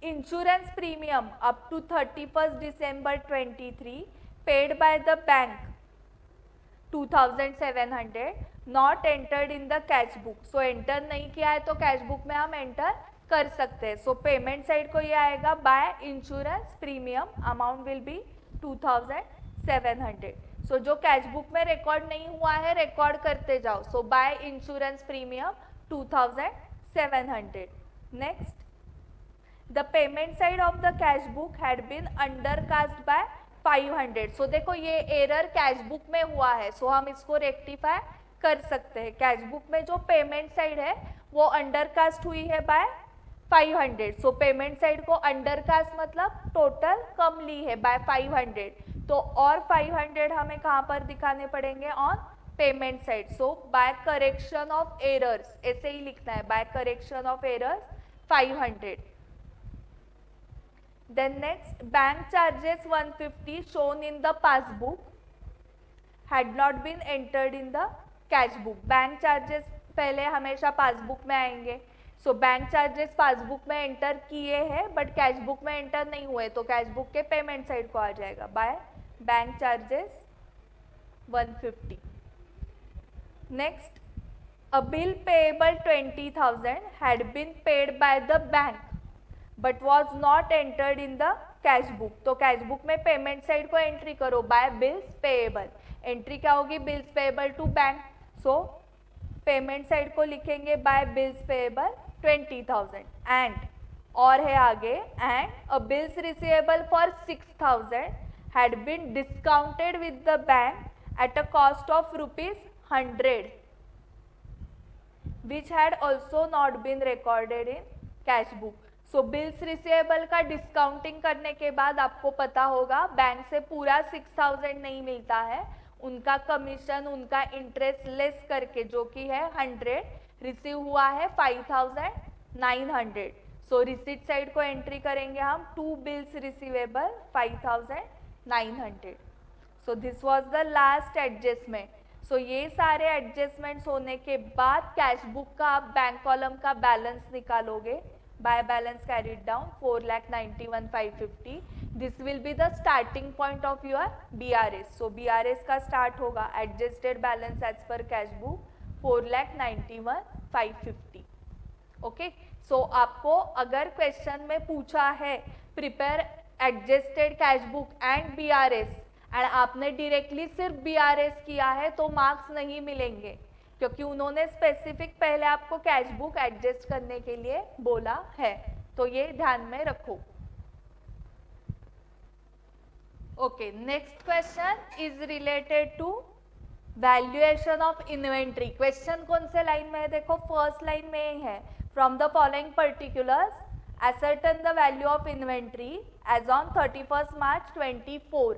insurance premium up to 31st December 23 paid by the bank 2,700 not entered in the cash book. So enter नहीं किया है तो कैश बुक में हम एंटर कर सकते हैं. सो पेमेंट साइड को ये आएगा by insurance premium, amount will be 2,700. सो जो कैश बुक में रिकॉर्ड नहीं हुआ है रिकॉर्ड करते जाओ. So by insurance premium 2,700. Next, the payment side of the cash book had been undercast by 500. सो देखो ये एरर कैश बुक में हुआ है, सो हम इसको रेक्टिफाई कर सकते हैं. कैश बुक में जो पेमेंट साइड है वो अंडरकास्ट हुई है बाय 500. सो पेमेंट साइड को अंडरकास्ट मतलब टोटल कम ली है बाय 500, तो और 500 हमें कहाँ पर दिखाने पड़ेंगे, on payment side. So by correction of errors ऐसे ही लिखना है, by correction of errors 500. Then next, bank charges 150 shown in the passbook had not been entered in the cash book. Bank charges पहले हमेशा पासबुक में आएंगे. So bank charges passbook में enter किए हैं बट कैश बुक में enter नहीं हुए, तो कैश बुक के पेमेंट साइड को आ जाएगा by bank charges 150. Next, a bill payable 20,000 had been paid by the bank but was not entered in the cash book. तो कैश बुक में payment side को एंट्री करो बाय बिल्स पेएबल. एंट्री क्या होगी? Bills payable to bank. So payment side को लिखेंगे bye bills payable 20,000. And और है आगे, and a bills receivable for 6,000 had been discounted with the bank at a cost of ₹100 which had also not been recorded in cash book. So bills receivable का discounting करने के बाद आपको पता होगा बैंक से पूरा 6,000 नहीं मिलता है, उनका कमीशन, उनका इंटरेस्ट लेस करके जो कि है 100, रिसीव हुआ है 5,900. सो रिसीट साइड को एंट्री करेंगे हम, to bills receivable 5,900. So this was the last adjustment. So ये सारे एडजस्टमेंट्स होने के बाद कैश बुक का आप बैंक कॉलम का बैलेंस निकालोगे by balance carried down 4,91,550. this will be the starting point of your BRS. so BRS का start होगा adjusted balance as per cash book 4,91,550. okay, so आपको अगर क्वेश्चन में पूछा है prepare adjusted cash book and BRS and आपने directly सिर्फ BRS किया है तो मार्क्स नहीं मिलेंगे, क्योंकि उन्होंने स्पेसिफिक पहले आपको कैश बुक एडजस्ट करने के लिए बोला है, तो ये ध्यान में रखो. Okay, next question is related to valuation of inventory. Question कौन से लाइन में है? देखो फर्स्ट लाइन में ही है. From the following particulars ascertain the value of inventory as on 31st March 24.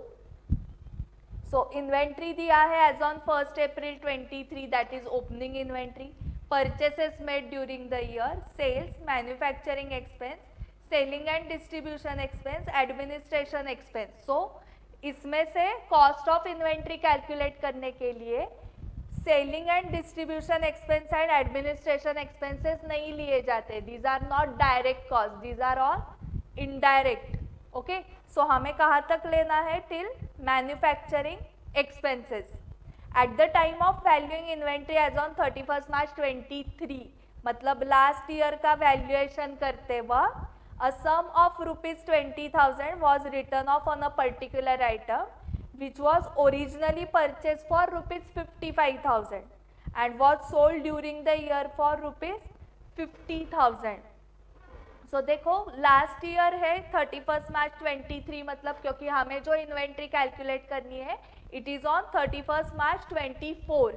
So inventory दिया है as on 1st April 23, that is opening inventory. Purchases made during the year, sales, manufacturing expense, selling and distribution expense, administration expense. So इसमें से cost of inventory calculate करने के लिए selling and distribution expense and administration expenses नहीं लिए जाते. These are not direct cost, these are all indirect. Okay, so हमें कहाँ तक लेना है? Till manufacturing expenses. Eight the time of valuing inventory as on 31st March 23, मतलब last year का वैल्यूएशन करते वक्त a sum of ₹20,000 was written off on a particular item which was originally purchased for ₹55,000 and was sold during the year for ₹50,000. सो देखो last year है 31st March 23, मतलब क्योंकि हमें जो इन्वेंट्री कैलकुलेट करनी है it is on 31st March 24.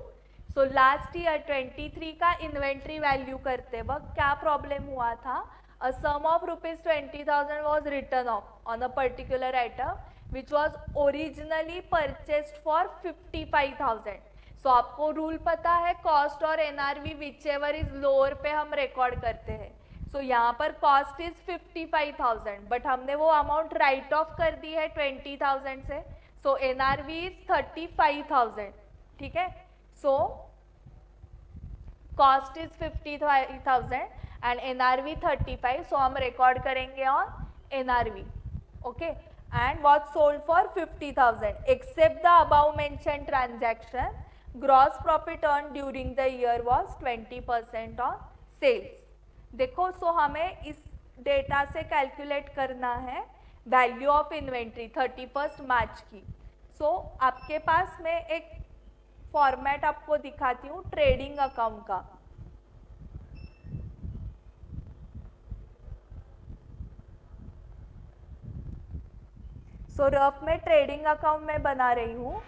So last year 23 का inventory value करते वक्त क्या प्रॉब्लम हुआ था? A sum of ₹20,000 was written off on a particular item which was originally purchased for 55,000. So आपको रूल पता है, कॉस्ट और NRV whichever is lower पे हम रिकॉर्ड करते हैं. सो यहाँ पर कॉस्ट इज 55,000 बट हमने वो अमाउंट राइट ऑफ कर दी है 20,000 से. सो NRV इज 35,000. ठीक है, so cost is 50,000 and NRV 35. सो हम रिकॉर्ड करेंगे on NRV. Okay, and was sold for 50,000. Except the above mentioned transaction, gross profit earned during the year was 20% on sales. देखो, सो हमें इस डेटा से कैलकुलेट करना है वैल्यू ऑफ इन्वेंट्री 31st मार्च की. सो आपके पास मैं एक फॉर्मेट आपको दिखाती हूँ ट्रेडिंग अकाउंट का. सो रफ में ट्रेडिंग अकाउंट में बना रही हूँ.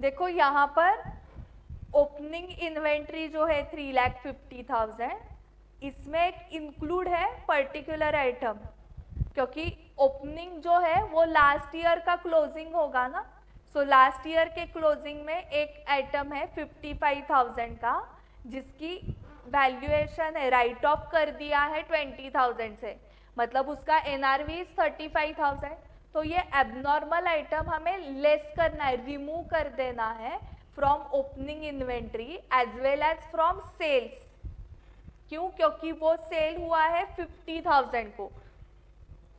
देखो यहाँ पर ओपनिंग इन्वेंट्री जो है 3,50,000, इसमें एक इंक्लूड है पर्टिकुलर आइटम, क्योंकि ओपनिंग जो है वो लास्ट ईयर का क्लोजिंग होगा ना। सो लास्ट ईयर के क्लोजिंग में एक आइटम है 55,000 का, जिसकी वैल्यूएशन है राइट ऑफ कर दिया है 20,000 से, मतलब उसका एनआरवी 35,000। तो ये एबनॉर्मल आइटम हमें लेस करना है, रिमूव कर देना है from opening inventory as well as from sales. क्यों? क्योंकि वो सेल हुआ है 50,000 को,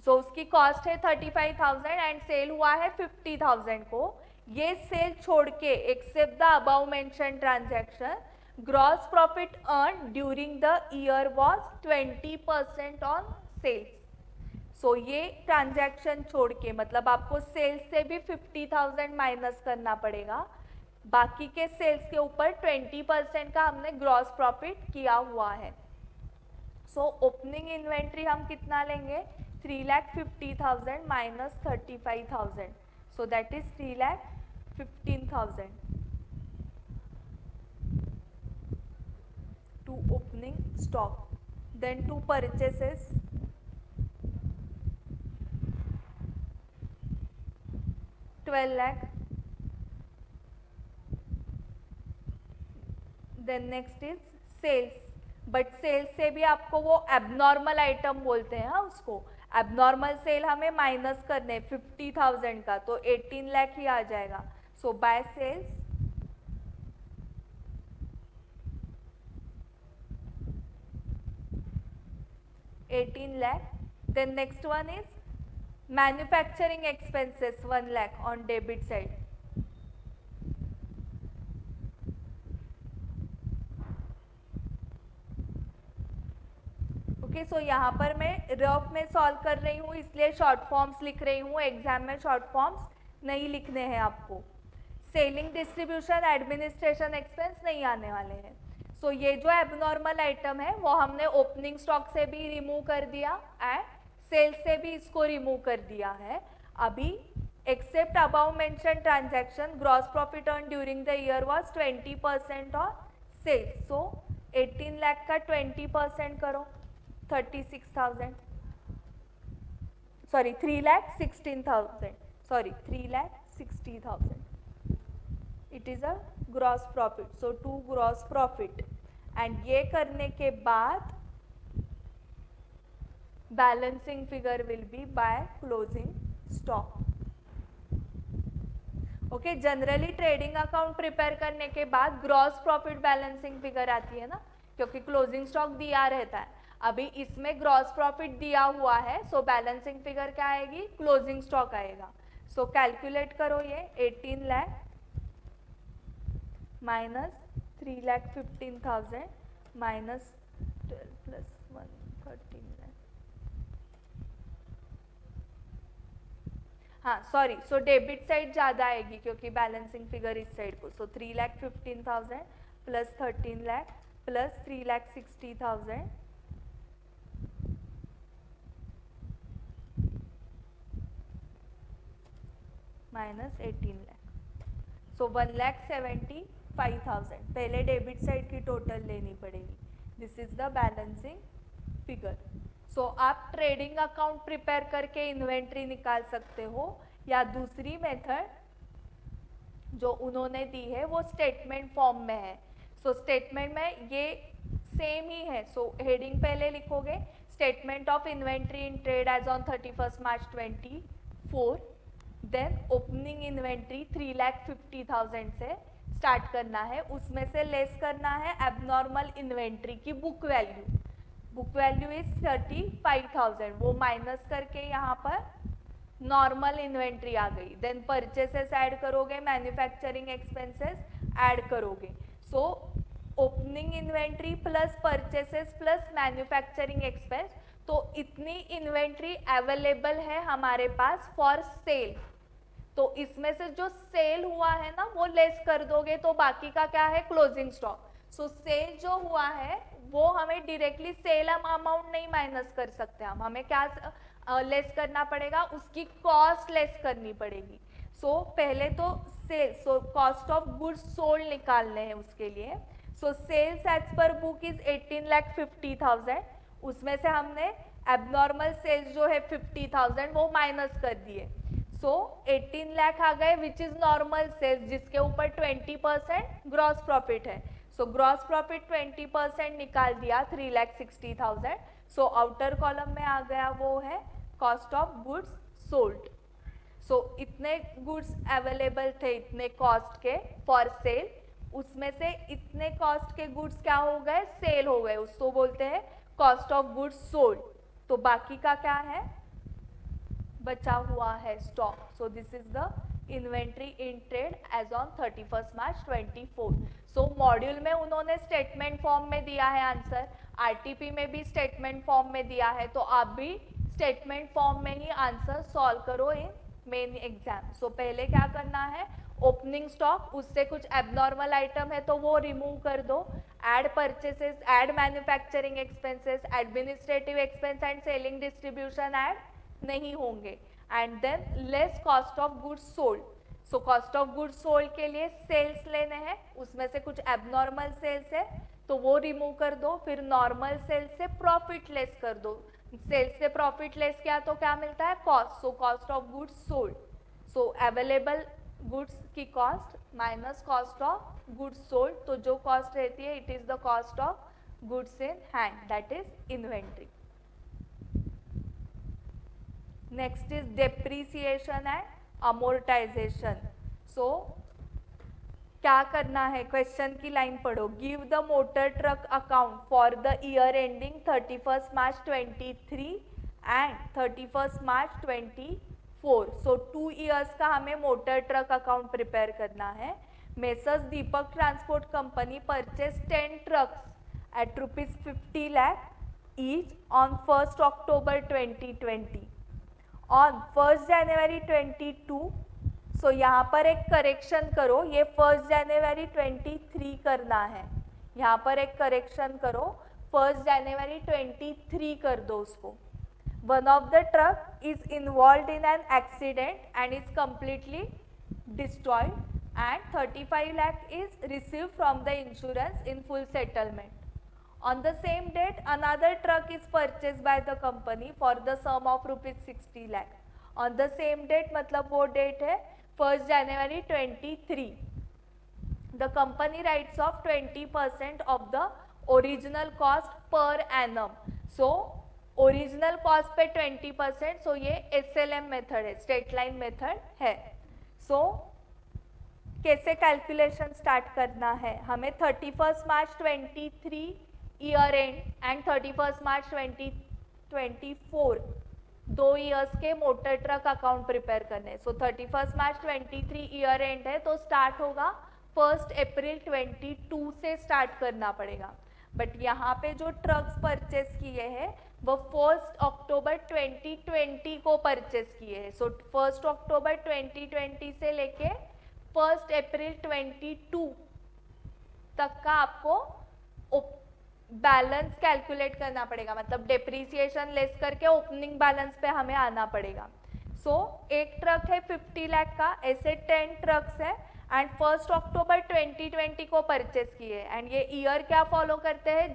सो उसकी कॉस्ट है 35,000 एंड सेल हुआ है 50,000 को। ये सेल छोड़ के except the above mentioned transaction, gross profit earned during the year was 20% on sales. So ये ट्रांजैक्शन छोड़ के, मतलब आपको सेल्स से भी 50,000 माइनस करना पड़ेगा, बाकी के सेल्स के ऊपर 20% का हमने ग्रॉस प्रॉफिट किया हुआ है। सो ओपनिंग इन्वेंट्री हम कितना लेंगे? 3,50,000 minus 35,000, so that is 3,15,000 to opening stock. Then to purchases, 12 lakh. Then next is sales, but sales से भी आपको वो एबनॉर्मल आइटम बोलते हैं उसको, एबनॉर्मल सेल हमें माइनस करने 50,000 का, तो 18 लाख ही आ जाएगा। सो by sales 18 lakh. Then next one is manufacturing expenses 1 lakh on debit side. Okay, so यहाँ पर मैं रफ में सॉल्व कर रही हूँ, इसलिए शॉर्ट फॉर्म्स लिख रही हूँ, एग्जाम में शॉर्ट फॉर्म्स नहीं लिखने हैं आपको। सेलिंग, डिस्ट्रीब्यूशन, एडमिनिस्ट्रेशन एक्सपेंस नहीं आने वाले हैं। सो ये जो एबनॉर्मल आइटम है वो हमने ओपनिंग स्टॉक से भी रिमूव कर दिया एंड सेल्स से भी इसको रिमूव कर दिया है। अभी except above mentioned transaction, gross profit earned during the year was 20% on sales. So 18 lakh का 20% करो, 36,000, sorry 3,16,000, sorry 3,60,000. It is a gross profit, so to gross profit. And ये करने के बाद balancing figure will be by closing stock. Okay, generally trading account prepare करने के बाद gross profit balancing figure आती है ना, क्योंकि क्लोजिंग स्टॉक दिया रहता है। अभी इसमें ग्रॉस प्रॉफिट दिया हुआ है, सो बैलेंसिंग फिगर क्या आएगी? क्लोजिंग स्टॉक आएगा। सो कैलकुलेट करो, ये 18 lakh minus 3,15,000 minus 12 plus 1 13 lakh. हाँ सॉरी, सो डेबिट साइड ज़्यादा आएगी क्योंकि बैलेंसिंग फिगर इस साइड को। So 3,15,000 plus 13 lakh plus 3,60,000 minus 18 lakh. So 1,75,000 पहले डेबिट साइड की टोटल लेनी पड़ेगी। This is the balancing figure. So आप ट्रेडिंग अकाउंट प्रिपेयर करके इन्वेंट्री निकाल सकते हो, या दूसरी मेथड जो उन्होंने दी है वो स्टेटमेंट फॉर्म में है। सो स्टेटमेंट में ये सेम ही है। सो हेडिंग पहले लिखोगे statement of inventory in trade as on 31 March 24। Then opening inventory 3,50,000 से स्टार्ट करना है, उसमें से लेस करना है एबनॉर्मल इन्वेंट्री की book value. Book value is 35,000, वो माइनस करके यहाँ पर नॉर्मल इन्वेंट्री आ गई। देन परचेसेस ऐड करोगे, मैन्युफैक्चरिंग एक्सपेंसेस ऐड करोगे। So opening inventory plus purchases plus manufacturing expense, तो इतनी इन्वेंट्री अवेलेबल है हमारे पास फॉर सेल। तो इसमें से जो सेल हुआ है ना वो लेस कर दोगे, तो बाकी का क्या है? Closing stock. सो सेल जो हुआ है वो हमें डायरेक्टली सेल अमाउंट नहीं माइनस कर सकते हम, हमें क्या लेस करना पड़ेगा? उसकी कॉस्ट लेस करनी पड़ेगी। सो पहले तो sales, so cost of goods sold निकालने हैं उसके लिए. So sales as per book is 18,50,000. उसमें से हमने एबनॉर्मल सेल्स जो है 50,000 वो माइनस कर दिए. सो 18 लाख आ गए विच इज नॉर्मल सेल्स, जिसके ऊपर 20% ग्रॉस प्रॉफिट है. सो ग्रॉस प्रॉफिट 20% निकाल दिया 3,60,000. सो आउटर कॉलम में आ गया वो है कॉस्ट ऑफ गुड्स सोल्ड. सो इतने गुड्स अवेलेबल थे इतने कॉस्ट के फॉर सेल, उसमें से इतने कॉस्ट के गुड्स क्या हो गए, सेल हो गए, उसको बोलते हैं कॉस्ट ऑफ गुड्स सोल्ड. तो बाकी का क्या है, बचा हुआ है stock. So this is the inventory in trade as on 31 March 24. So module में उन्होंने स्टेटमेंट फॉर्म में दिया है आंसर, आरटीपी में भी स्टेटमेंट फॉर्म में दिया है, तो आप भी स्टेटमेंट फॉर्म में ही आंसर सॉल्व करो इन मेन एग्जाम. सो पहले क्या करना है, ओपनिंग स्टॉक, उससे कुछ एबनॉर्मल आइटम है तो वो रिमूव कर दो. Add purchases, add manufacturing expenses, administrative expense and selling distribution add नहीं होंगे. And then less cost of goods sold. So cost of goods sold के लिए सेल्स लेने हैं, उसमें से कुछ एबनॉर्मल सेल्स है तो वो रिमूव कर दो. फिर नॉर्मल सेल्स से प्रॉफिट लेस कर दो. सेल्स से प्रॉफिट लेस किया तो क्या मिलता है, cost. So cost of goods sold. So available goods की cost minus cost of goods sold. तो जो कॉस्ट रहती है it is the cost of goods in hand, that is inventory. Next is depreciation and amortisation. So क्या करना है, question की line पढ़ो. Give the motor truck account for the year ending 31 March 23 and 31 March 24. So 2 years का हमें motor truck account prepare करना है. Messrs Deepak transport company purchase 10 trucks at ₹50 lakh each on 1st October 2020. On 1st January 22. सो यहाँ पर एक correction करो, ये 1st January 23 करना है. यहाँ पर एक करेक्शन करो, 1st January 23 कर दो उसको. One of the truck is involved in an accident and is completely destroyed and 35 lakh is received from the insurance in full settlement. On the same date, another truck is purchased by the company for the sum of ₹60 lakh. On the same date मतलब वो date है 1st January 23. The company writes off 20% of the original cost per annum. So original cost पे 20%. So ये SLM method है, straight line method है. सो कैसे calculation start करना है, हमें 31 March 23 year and and 31 March 2024 2 years के मोटर ट्रक अकाउंट प्रिपेयर करने. सो 31 मार्च 23 ईयर एंड है तो स्टार्ट होगा 1 अप्रैल 22 से स्टार्ट करना पड़ेगा. बट यहाँ पे जो ट्रक्स परचेस किए हैं वो 1 अक्टूबर 2020 को परचेस किए हैं. सो 1 अक्टूबर 2020 से लेके 1 अप्रैल 22 तक का आपको बैलेंस कैलकुलेट करना पड़ेगा, मतलब डेप्रीसिएशन लेस करके ओपनिंग बैलेंस पे हमें आना पड़ेगा. सो एक ट्रक है 50 लाख का, ऐसे 10 ट्रक्स है एंड 1 अक्टूबर 2020 को परचेस किए. एंड ये ईयर क्या फॉलो करते हैं,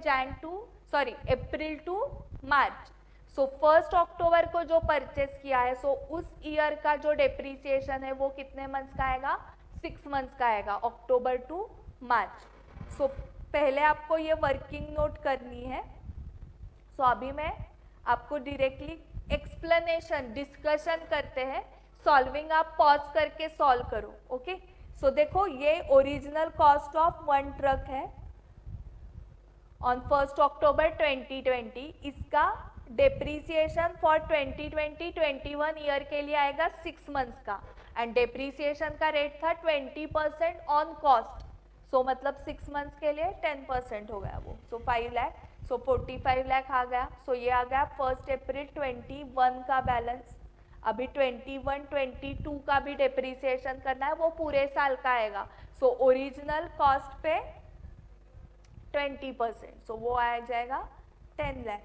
अप्रैल टू मार्च. सो 1 अक्टूबर को जो परचेस किया है सो उस ईयर का जो डेप्रीसिएशन है वो कितने मंथ्स का आएगा, 6 मंथ्स का आएगा, अक्टूबर टू मार्च. सो पहले आपको ये वर्किंग नोट करनी है. सो अभी मैं आपको डायरेक्टली एक्सप्लेनेशन डिस्कशन करते हैं, सॉल्विंग आप पॉज करके सॉल्व करो. ओके सो देखो ये ओरिजिनल कॉस्ट ऑफ 1 ट्रक है ऑन 1 अक्टूबर 2020. इसका डेप्रीसिएशन फॉर 2020-21 ईयर के लिए आएगा 6 मंथ्स का एंड डेप्रीसिएशन का रेट था 20% ऑन कॉस्ट. सो मतलब 6 मंथ्स के लिए 10% हो गया वो. सो 5 लाख, सो 45 लाख आ गया. सो ये आ गया 1 अप्रैल 21 का बैलेंस. अभी 21-22 का भी डेप्रीसिएशन करना है, वो पूरे साल का आएगा. सो ओरिजिनल कॉस्ट पे 20%, सो वो आ जाएगा 10 लाख.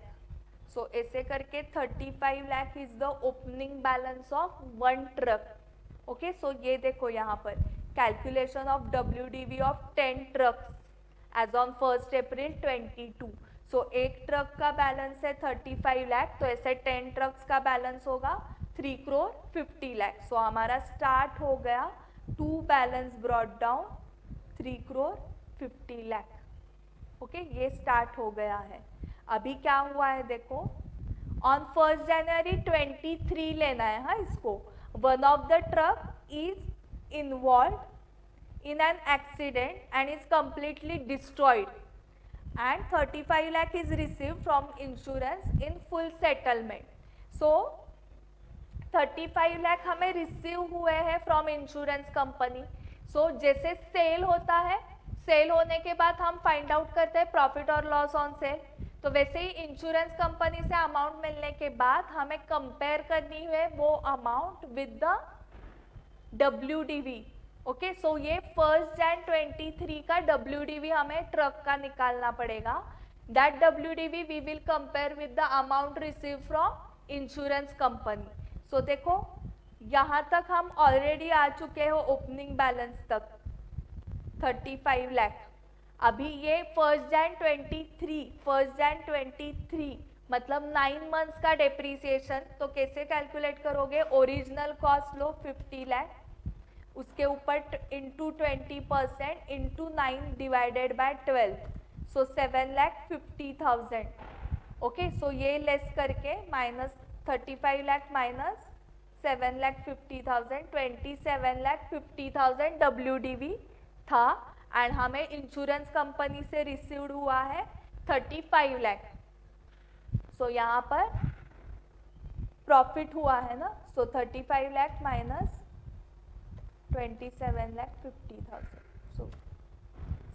सो ऐसे करके 35 lakh is the opening balance of 1 truck. Okay, so ये देखो यहाँ पर calculation of WDV of 10 trucks as on 1 April 22। So एक ट्रक का बैलेंस है 35 लाख, तो ऐसे 10 ट्रक्स का बैलेंस होगा 3 करोड़ 50 लाख। सो हमारा स्टार्ट हो गया to balance brought down 3 crore 50 lakh. Okay, ये स्टार्ट हो गया है। अभी क्या हुआ है देखो, ऑन 1 जनवरी 23 लेना है। हाँ, इसको one of the truck is involve in an accident and is completely destroyed and 35 lakh is receive from insurance in full settlement. So 35 lakh हमें रिसीव हुए हैं फ्रॉम इंश्योरेंस कंपनी। सो जैसे सेल होता है, सेल होने के बाद हम फाइंड आउट करते हैं प्रॉफिट और लॉस ऑन सेल, तो वैसे ही इंश्योरेंस कंपनी से अमाउंट मिलने के बाद हमें कंपेयर करनी है वो amount with the WDV। Okay, so ये 1 Jan 23 का WDV हमें ट्रक का निकालना पड़ेगा। That WDV we will compare with the amount receive from insurance company. So देखो यहाँ तक हम ऑलरेडी आ चुके हो ओपनिंग बैलेंस तक 35 लाख। अभी ये 1 Jan 23 मतलब 9 मंथ्स का डेप्रीसिएशन। तो कैसे कैलकुलेट करोगे, ओरिजिनल कॉस्ट लो 50 लाख, उसके ऊपर into 20% into 9 divided by 12, so 7,50,000। Okay, so ये लेस करके माइनस 35 लाख माइनस 7,50,000, 27,50,000 WDV था एंड हमें इंश्योरेंस कंपनी से रिसीव्ड हुआ है 35 लाख। सो यहाँ पर प्रॉफिट हुआ है ना, सो 35 लाख माइनस 27,50,000, सो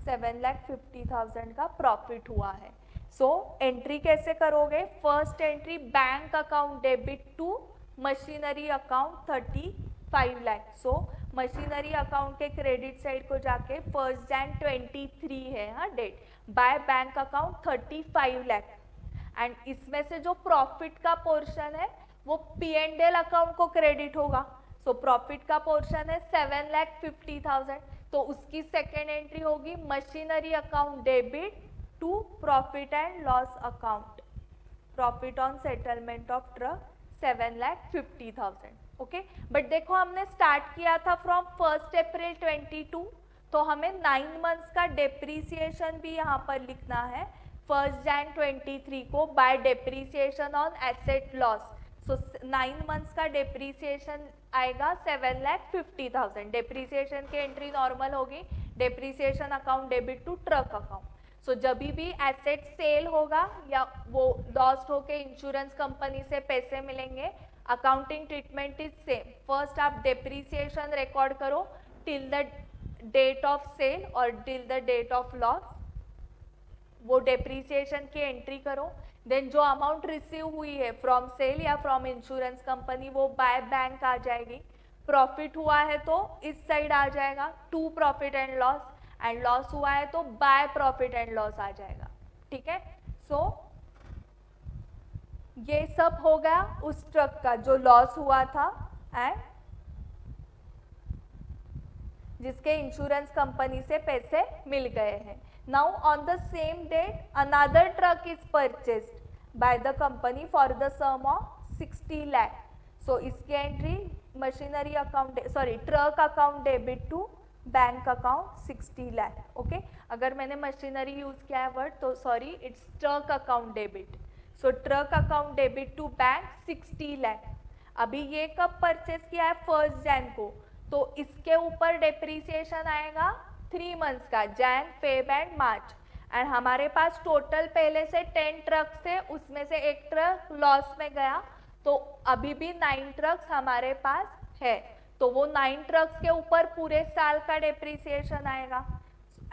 7,50,000 का प्रॉफिट हुआ है। सो एंट्री कैसे करोगे, first entry bank account debit to machinery account 35 lakh. So machinery account के क्रेडिट साइड को जाके 1 Jan 23 है हाँ date, by bank account 35 lakh and इसमें से जो प्रॉफिट का पोर्शन है वो P&L अकाउंट को क्रेडिट होगा। सो प्रॉफिट का पोर्शन है 7,50,000, तो उसकी सेकेंड एंट्री होगी machinery account debit to profit and loss account, profit on settlement of truck 7,50,000। Okay, but देखो हमने स्टार्ट किया था फ्रॉम 1 अप्रैल 22, तो हमें 9 मंथ्स का डेप्रीसिएशन भी यहाँ पर लिखना है 1 Jan 23 को by depreciation on asset loss. So 9 months का डेप्रीसिएशन आएगा 7,50,000। डेप्रीसिएशन की एंट्री नॉर्मल होगी, depreciation account debit to truck account. So जब भी एसेट सेल होगा या वो लॉस्ट होके इंश्योरेंस कंपनी से पैसे मिलेंगे, accounting treatment is same. First आप डेप्रीसिएशन रिकॉर्ड करो till the date of sale और till the date of loss, वो डेप्रीसिएशन की एंट्री करो। देन जो अमाउंट रिसीव हुई है फ्रॉम सेल या फ्रॉम इंश्योरेंस कंपनी वो बाय बैंक आ जाएगी। प्रॉफिट हुआ है तो इस साइड आ जाएगा to profit and loss, and loss हुआ है तो बाय प्रॉफिट एंड लॉस आ जाएगा। ठीक है, सो ये सब हो गया उस ट्रक का जो लॉस हुआ था एंड जिसके इंश्योरेंस कंपनी से पैसे मिल गए हैं। Now on the same date another truck is purchased by the company for the sum of 60 lakh. So इसकी entry machinery account truck account debit to bank account 60 lakh. Okay, अगर मैंने मशीनरी यूज किया है वर्ड तो sorry, it's truck account debit. So truck account debit to bank 60 lakh. अभी ये कब purchase किया है 1 Jan को, तो इसके ऊपर डेप्रीसिएशन आएगा 3 मंथ्स का, Jan Feb and March. And हमारे पास टोटल पहले से 10 ट्रक्स थे, उसमें से एक ट्रक लॉस में गया, तो अभी भी 9 ट्रक्स हमारे पास है, तो वो 9 ट्रक्स के ऊपर पूरे साल का डेप्रीसिएशन आएगा।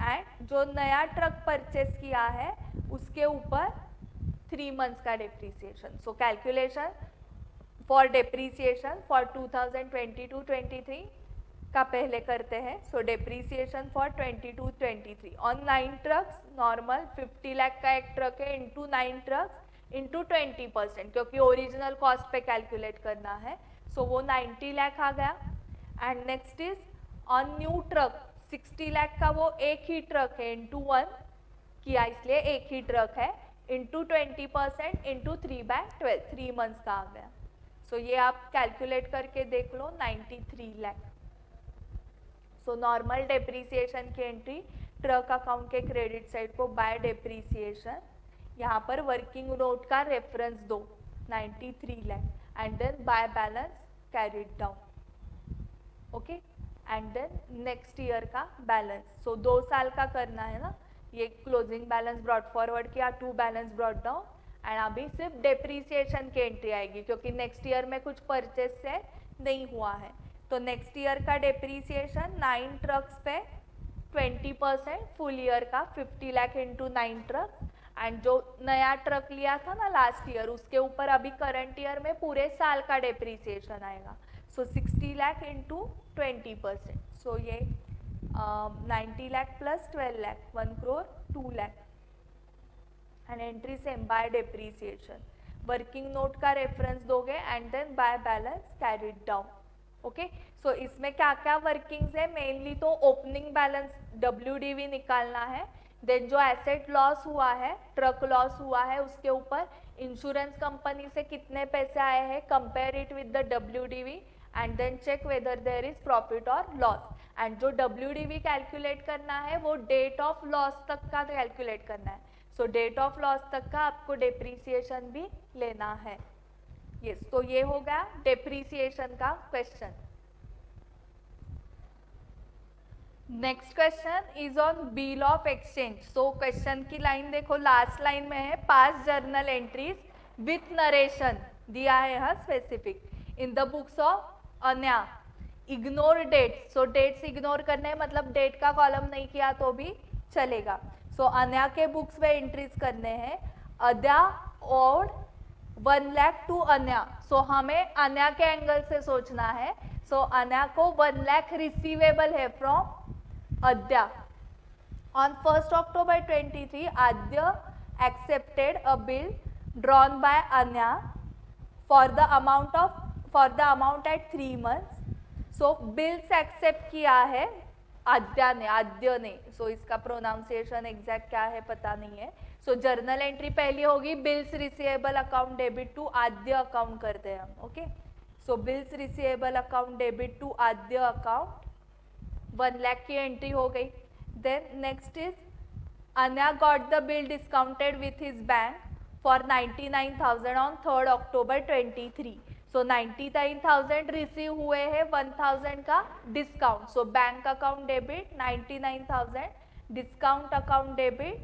एंड जो नया ट्रक परचेस किया है उसके ऊपर 3 मंथ्स का depreciation. So calculation for depreciation for 2022-23 का पहले करते हैं। So depreciation for 22-23 on 9 trucks normal 50 lakh का एक ट्रक है इंटू 9 ट्रक्स इंटू 20%, क्योंकि ओरिजिनल कॉस्ट पे कैलकुलेट करना है। सो वो 90 लाख आ गया and next is on new truck 60 lakh का वो एक ही ट्रक है इंटू 1 किया, इसलिए एक ही ट्रक है, इंटू 20% इंटू 3/12 3 मंथ्स का आ गया। सो ये आप कैलकुलेट करके देख लो 93 लाख। सो नॉर्मल डेप्रीसिएशन की एंट्री ट्रक अकाउंट के क्रेडिट साइड को बाय डेप्रीसिएशन, यहाँ पर वर्किंग नोट का रेफरेंस दो 93 lakh and then by balance carried down, okay, and then next year का बैलेंस। सो 2 साल का करना है ना, ये क्लोजिंग बैलेंस ब्रॉट फॉरवर्ड किया, to balance brought down, and अभी सिर्फ डेप्रीसिएशन की एंट्री आएगी क्योंकि नेक्स्ट ईयर में कुछ परचेज से नहीं हुआ है। तो नेक्स्ट ईयर का डेप्रीसिएशन 9 ट्रक्स पे 20%, फुल ईयर का 50 लाख इंटू 9 ट्रक, एंड जो नया ट्रक लिया था ना लास्ट ईयर उसके ऊपर अभी करंट ईयर में पूरे साल का डेप्रीसिएशन आएगा। सो 60 लाख इंटू 20%, सो ये 90 lakh plus 12 lakh 1 crore 2 lakh, and entry same by depreciation, working note का रेफरेंस दोगे and then by balance carried down, okay. So इसमें क्या क्या वर्किंग्स है, मेनली तो ओपनिंग बैलेंस WDV निकालना है, देन जो एसेट लॉस हुआ है, ट्रक लॉस हुआ है, उसके ऊपर इंश्योरेंस कंपनी से कितने पैसे आए हैं, compare it with the WDV and then check whether there is profit और लॉस, एंड जो WDV कैलकुलेट करना है वो डेट ऑफ लॉस तक का कैलकुलेट करना है। सो डेट ऑफ लॉस तक का आपको डेप्रीसिएशन भी लेना है। यस, तो ये हो गया डेप्रीसिएशन का question. Next question is on bill of exchange. So question की लाइन देखो, लास्ट लाइन में है passed journal entries with narration दिया है यहाँ specific in the books of Anya, ignore date. So dates ignore करने मतलब डेट का कॉलम नहीं किया तो भी चलेगा। सो अन्या के बुक्स में एंट्रीज करने हैं, अद्या और 1 लाख टू अन्या। सो हमें अन्या के एंगल से सोचना है। सो अन्या को 1 लाख रिसीवेबल है from Adya. On 1st October 23 आद्य accepted a bill drawn by Anya for the amount at 3 months. So bills accept किया है आद्य ने। सो इसका प्रोनाउंसिएशन एग्जैक्ट क्या है पता नहीं है। सो जर्नल एंट्री पहली होगी bills receivable account debit to Adya account करते हैं हम, okay. So bills receivable account debit to Adya account 1 lakh की एंट्री हो गई। Then next is Anya got the bill discounted with his bank for 99,000 on 3rd October 23. So 99,000 receive हुए हैं, 1,000 का discount. So bank account debit 99,000, discount account debit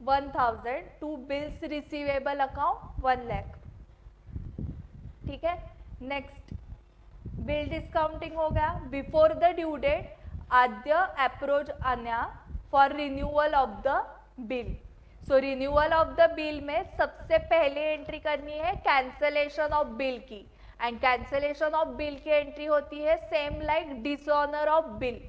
1,000 to bills receivable account 1 lakh, ठीक है। Next bill discounting हो गया। Before the due date Adya approach Anya for renewal of the bill. So renewal of the bill में सबसे पहले एंट्री करनी है cancellation of bill की, एंड कैंसलेशन ऑफ बिल की एंट्री होती है same like dishonour of bill.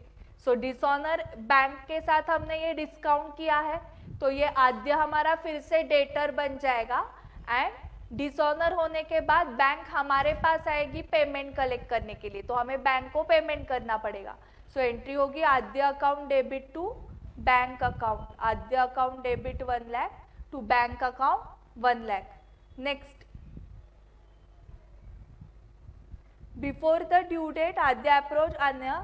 So dishonour bank के साथ हमने ये डिस्काउंट किया है तो ये आद्य हमारा फिर से डेटर बन जाएगा, एंड डिसऑनर होने के बाद बैंक हमारे पास आएगी पेमेंट कलेक्ट करने के लिए, तो हमें बैंक को पेमेंट करना पड़ेगा। सो एंट्री होगी Adya account debit to bank account, Adya account debit 1 lakh to bank account 1 lakh. Next before the due date Adya approach Anya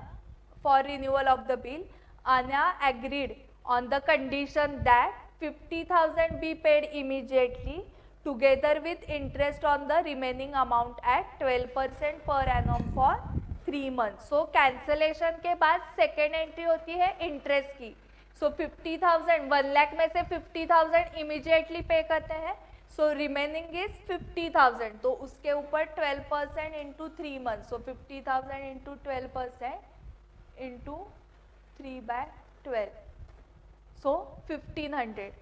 for renewal of the bill. Anya agreed on the condition that 50,000 be paid immediately together with interest on the remaining amount at 12% per annum for 3 months. So cancellation के बाद second entry होती है interest की। सो 50,000 1 लाख में से 50,000 immediately पे करते हैं, सो रिमेनिंग इज 50,000, तो उसके ऊपर 12% इंटू 3 मंथ्स। सो 50,000 इंटू 12% इंटू 3/12, सो 1500,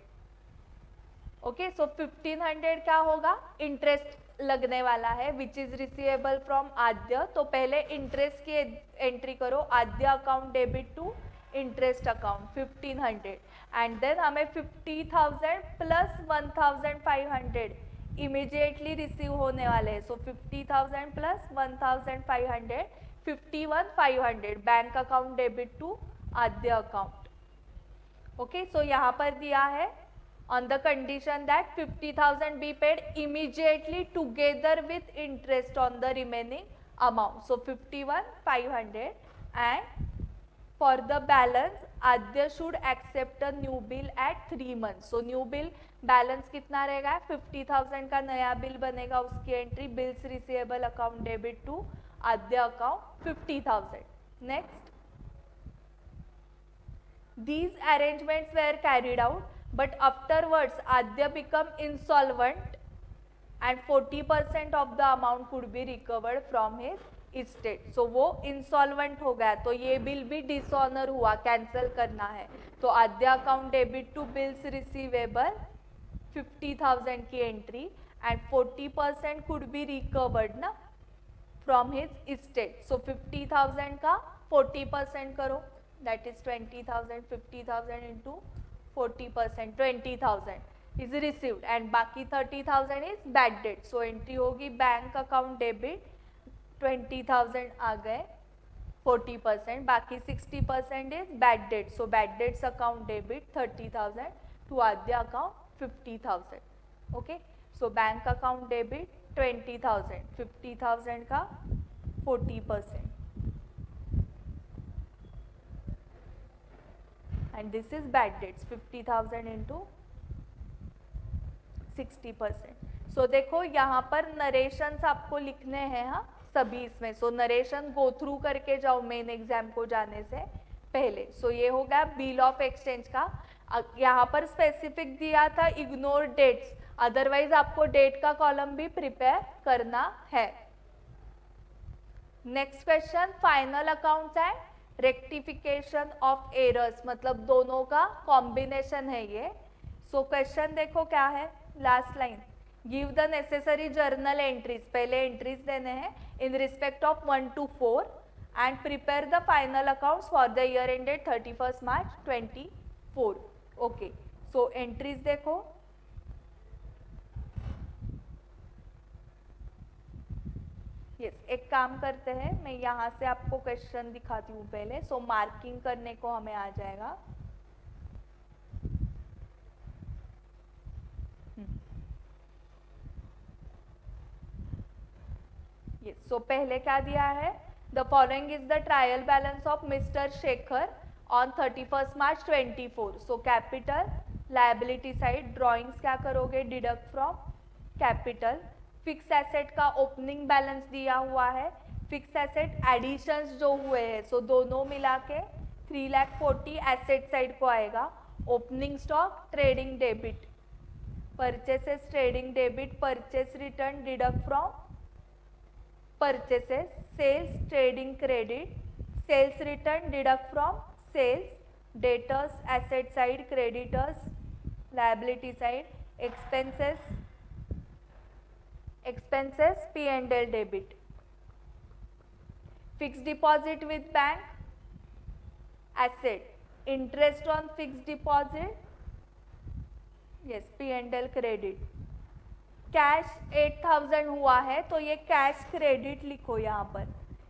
ओके। सो 1500 क्या होगा, इंटरेस्ट लगने वाला है विच इज रिसीवेबल फ्रॉम आद्य। तो पहले इंटरेस्ट की एंट्री करो, Adya account debit to interest account 1500, and then हमें 50,000 प्लस 1,500 इमीडिएटली रिसीव होने वाले हैं। सो 50,000 plus 1,500 51,500 bank account debit to Adya account. Okay, so यहाँ पर दिया है on the condition that 50,000 be paid immediately together with interest on the remaining amount. So 51,500 and for the balance Adya should accept a new bill at 3 months. So new bill balance कितना रहेगा? 50,000 का नया bill बनेगा, उसकी entry bills receivable account debit to Adya account 50,000. Next, these arrangements were carried out. But afterwards Adya become insolvent and 40% of the amount could be recovered from his estate. So वो insolvent हो गया तो ये bill भी dishonour हुआ, cancel करना है. तो Adya account debit to bills receivable 50,000 की entry and 40% could be recovered ना फ्रॉम हिज estate. So 50,000 का 40% करो, that is 20,000. 50,000 into 40%, 20,000 is received and बाकी 30,000 is bad debt. So entry होगी बैंक अकाउंट डेबिट 20,000 आ गए 40%, बाकी 60% is bad debt. So bad debts account debit 30,000 to आद्य account 50,000. Okay, so bank account debit 20,000, 50,000 का 40%. And this is bad debts 50,000 into 60%. So देखो यहाँ पर narrations आपको लिखने हैं, हाँ सभी इसमें. सो नरेशन गो थ्रू करके जाओ मेन एग्जाम को जाने से पहले. सो ये हो गया बिल ऑफ एक्सचेंज का. यहाँ पर स्पेसिफिक दिया था इग्नोर डेट्स, अदरवाइज आपको डेट का कॉलम भी प्रिपेयर करना है. Next question, final accounts and rectification of errors, मतलब दोनों का कॉम्बिनेशन है ये. सो क्वेश्चन देखो क्या है, last line, give the necessary journal entries, पहले एंट्रीज देने हैं in respect of 1 to 4 and prepare the final accounts for the year ended 31 March 24. Okay, so entries देखो, यस एक काम करते हैं, मैं यहाँ से आपको क्वेश्चन दिखाती हूँ पहले. सो मार्किंग करने को हमें आ जाएगा. यस, सो पहले क्या दिया है, the following is the trial balance of mister Shekhar on 31 March 24. So capital liability side drawings क्या करोगे, deduct from capital. Fix asset का ओपनिंग बैलेंस दिया हुआ है, फिक्स एसेट एडिशंस जो हुए हैं सो दोनों मिला के 3,40,000 एसेट साइड को आएगा. Opening stock trading debit, purchases trading debit, purchase return deduct from purchases, sales trading credit, sales return deduct from sales, debtors asset side, creditors liability side, expenses P&L debit, fixed deposit with bank asset, interest on fixed deposit, yes P&L credit. Cash 8,000 हुआ है तो ये cash credit लिखो यहाँ पर,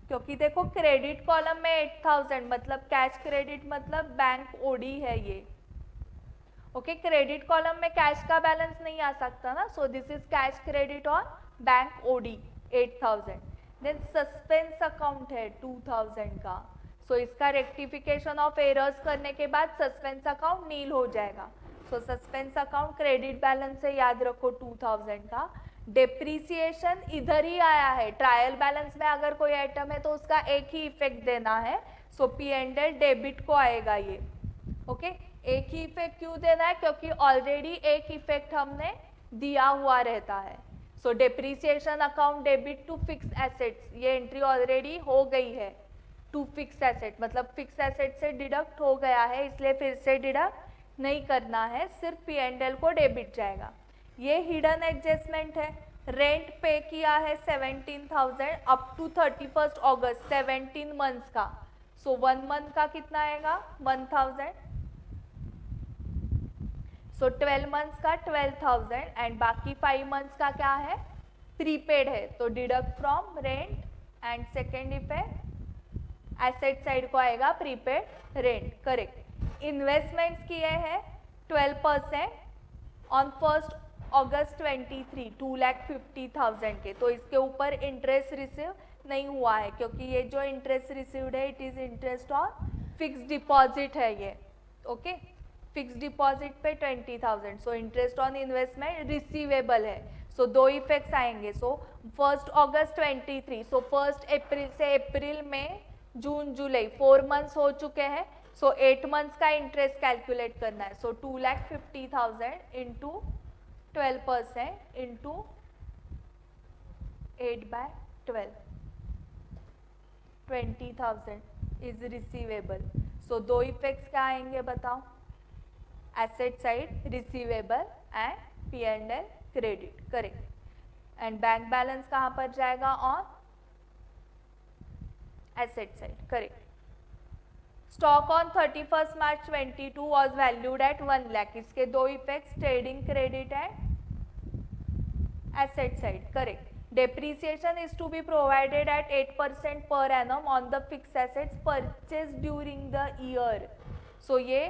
क्योंकि देखो credit column में 8,000 मतलब कैश क्रेडिट मतलब बैंक ओडी है ये. ओके, क्रेडिट कॉलम में कैश का बैलेंस नहीं आ सकता ना, so this is cash credit on bank OD 8,000. Then suspense account है 2,000 का. सो इसका रेक्टिफिकेशन ऑफ एरर्स करने के बाद सस्पेंस अकाउंट नील हो जाएगा. सो सस्पेंस अकाउंट क्रेडिट बैलेंस से याद रखो 2,000 का. डेप्रीसिएशन इधर ही आया है, ट्रायल बैलेंस में अगर कोई आइटम है तो उसका एक ही इफेक्ट देना है. सो P&L डेबिट को आएगा ये. ओके, एक ही इफेक्ट क्यों देना है, क्योंकि ऑलरेडी एक इफेक्ट हमने दिया हुआ रहता है. So depreciation account debit to fixed assets, ये एंट्री ऑलरेडी हो गई है टू फिक्स एसेट, मतलब फिक्स एसेट से डिडक्ट हो गया है, इसलिए फिर से डिडक्ट नहीं करना है, सिर्फ P&L को डेबिट जाएगा. ये हिडन एडजस्टमेंट है, रेंट पे किया है 17,000 अप टू 31 अगस्त 17 मंथ्स का. सो 1 मंथ का कितना आएगा 1,000. सो 12 मंथ्स का 12,000 एंड बाकी 5 मंथ्स का क्या है प्रीपेड है, तो deduct from rent and second effect asset side को आएगा प्रीपेड रेंट, करेक्ट। इन्वेस्टमेंट्स किए हैं 12% ऑन 1 अगस्त 23, 2,50,000 के, तो इसके ऊपर इंटरेस्ट रिसीव नहीं हुआ है क्योंकि ये जो इंटरेस्ट रिसीव्ड है it is interest on fix deposit है ये, ओके। फिक्स डिपॉजिट पे 20,000, so interest on investment receivable है। सो दो इफेक्ट्स आएंगे। सो 1 अगस्त 23, सो 1 अप्रैल से अप्रैल में जून जुलाई 4 मंथ्स हो चुके हैं। सो 8 मंथ्स का इंटरेस्ट कैलकुलेट करना है। सो 2,50,000 इंटू 12% इंटू 8/12, 20,000 इज रिसीवेबल। सो दो इफेक्ट्स क्या आएंगे बताओ, asset side receivable and P&L credit, correct. And bank balance कहाँ पर जाएगा, on asset side, correct. Stock on 31 March 22 was valued at 1 lakh, इसके दो effects, trading credit and asset side, correct. Depreciation is to be provided at 8% per annum on the fixed assets purchased during the year. So ये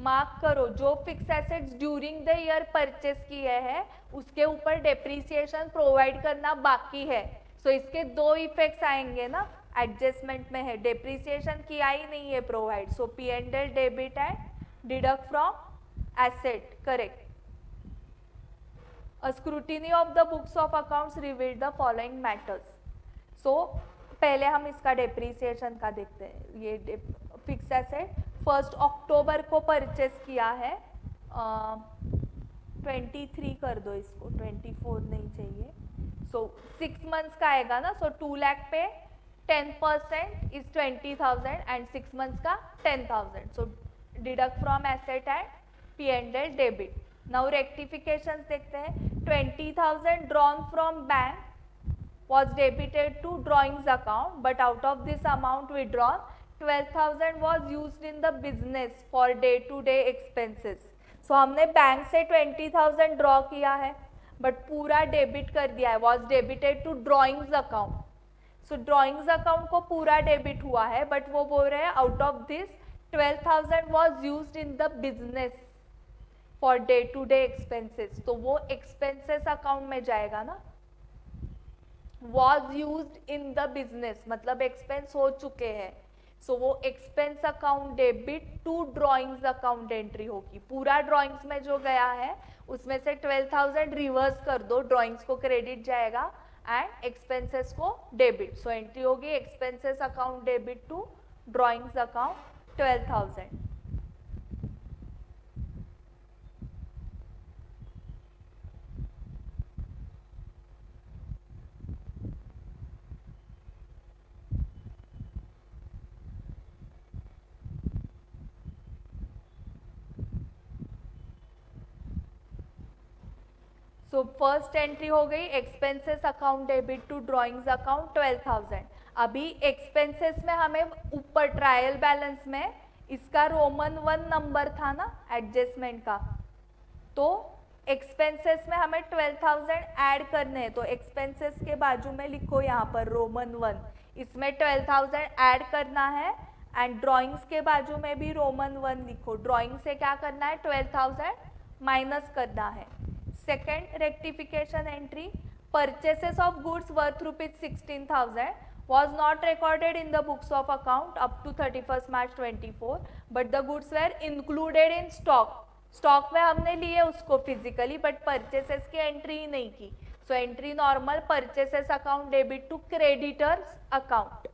mark करो, जो fix assets during the year purchase किए हैं उसके ऊपर depreciation provide करना बाकी है। सो इसके दो इफेक्ट्स आएंगे ना, एडजस्टमेंट में है, डेप्रीसिएशन किया ही नहीं है provide. So P&L debit and deduct from asset, correct. A scrutiny of the books of accounts revealed the following matters. So पहले हम इसका डेप्रीसिएशन का देखते हैं। ये फिक्स एसेट 1 अक्टूबर को परचेस किया है, 23 कर दो इसको, 24 नहीं चाहिए। सो 6 मंथ्स का आएगा ना, सो 2 लाख पे 10% इज 20,000 एंड 6 मंथ्स का 10,000। So deduct from asset and P&L debit. Now rectification देखते हैं। 20,000 drawn from bank was debited to drawings account, but out of this amount withdrawn 12,000 was used in the business for day-to-day expenses. So हमने bank से 20,000 draw किया है but पूरा debit कर दिया है, was debited to drawings account. So drawings account को पूरा डेबिट हुआ है बट वो बोल रहे हैं out of this 12,000 was used in the business for day to day expenses, तो वो एक्सपेंसेस अकाउंट में जाएगा ना। Was used in the business मतलब एक्सपेंस हो चुके हैं, सो वो expense account debit to drawings account entry होगी। पूरा ड्रॉइंग्स में जो गया है उसमें से 12,000 रिवर्स कर दो, ड्रॉइंग्स को क्रेडिट जाएगा एंड एक्सपेंसेस को डेबिट। सो एंट्री होगी expenses account debit to drawings account 12,000। So first entry हो गई expenses account debit to drawings account 12,000। अभी एक्सपेंसेस में हमें ऊपर ट्रायल बैलेंस में इसका रोमन 1 नंबर था ना एडजस्टमेंट का, तो एक्सपेंसेस में हमें 12,000 ऐड करने हैं। तो एक्सपेंसेस के बाजू में लिखो यहाँ पर रोमन 1, इसमें 12,000 ऐड करना है एंड ड्रॉइंग्स के बाजू में भी रोमन 1 लिखो। ड्रॉइंग से क्या करना है, 12,000 माइनस करना है। Second rectification entry, purchases of goods worth ₹16,000 was not recorded in the books of account up to 31st March 24, but the goods were included in stock. Stock में हमने लिए उसको फिजिकली बट परचेसेस की entry ही नहीं की। So entry normal purchases account debit to creditors account.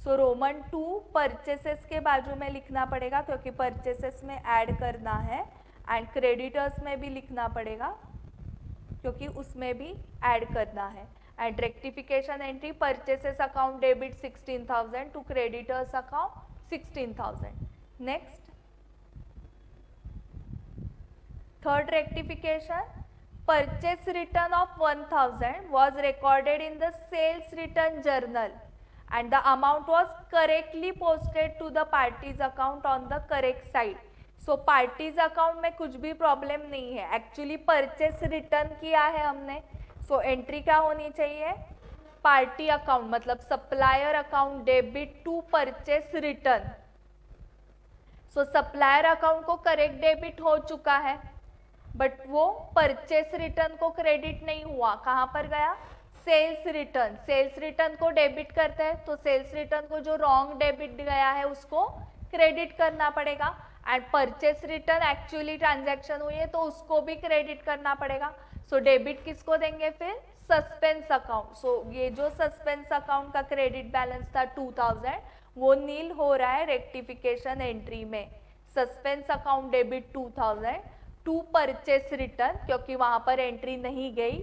So roman 2 purchases के बाजू में लिखना पड़ेगा क्योंकि परचेसेस में ऐड करना है एंड क्रेडिटर्स में भी लिखना पड़ेगा क्योंकि उसमें भी ऐड करना है। And rectification entry purchases account debit 16,000 to creditors account 16,000। Next third rectification, purchase return of 1,000 was recorded in the sales return journal and the amount was correctly posted to the parties account on the correct side. So parties account में कुछ भी problem नहीं है, actually purchase return किया है हमने। सो entry क्या होनी चाहिए, पार्टी अकाउंट मतलब supplier account debit to purchase return. So supplier account को करेक्ट डेबिट हो चुका है, बट वो परचेस रिटर्न को क्रेडिट नहीं हुआ। कहां पर गया? Sales return. सेल्स रिटर्न को डेबिट करते हैं तो सेल्स रिटर्न को जो रॉन्ग डेबिट गया है उसको क्रेडिट करना पड़ेगा। And purchase return actually transaction हुई है तो उसको भी क्रेडिट करना पड़ेगा। सो डेबिट किसको देंगे फिर? Suspense account. सो ये जो सस्पेंस अकाउंट का क्रेडिट बैलेंस था 2000 वो नील हो रहा है रेक्टिफिकेशन एंट्री में। Suspense account debit 2000 to purchase return, क्योंकि वहां पर एंट्री नहीं गई।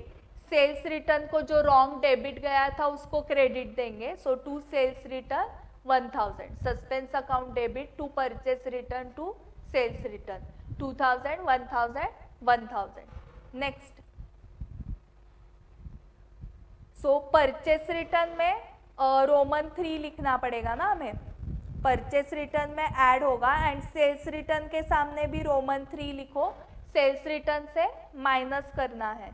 सेल्स रिटर्न को जो रॉन्ग डेबिट गया था उसको क्रेडिट देंगे। So to sales return 1000। Suspense account debit to purchase return to sales return 2000 1000 1000। Next, so purchase return में रोमन 3 लिखना पड़ेगा ना हमें। परचेस रिटर्न में ऐड होगा एंड सेल्स रिटर्न के सामने भी रोमन 3 लिखो। सेल्स रिटर्न से माइनस करना है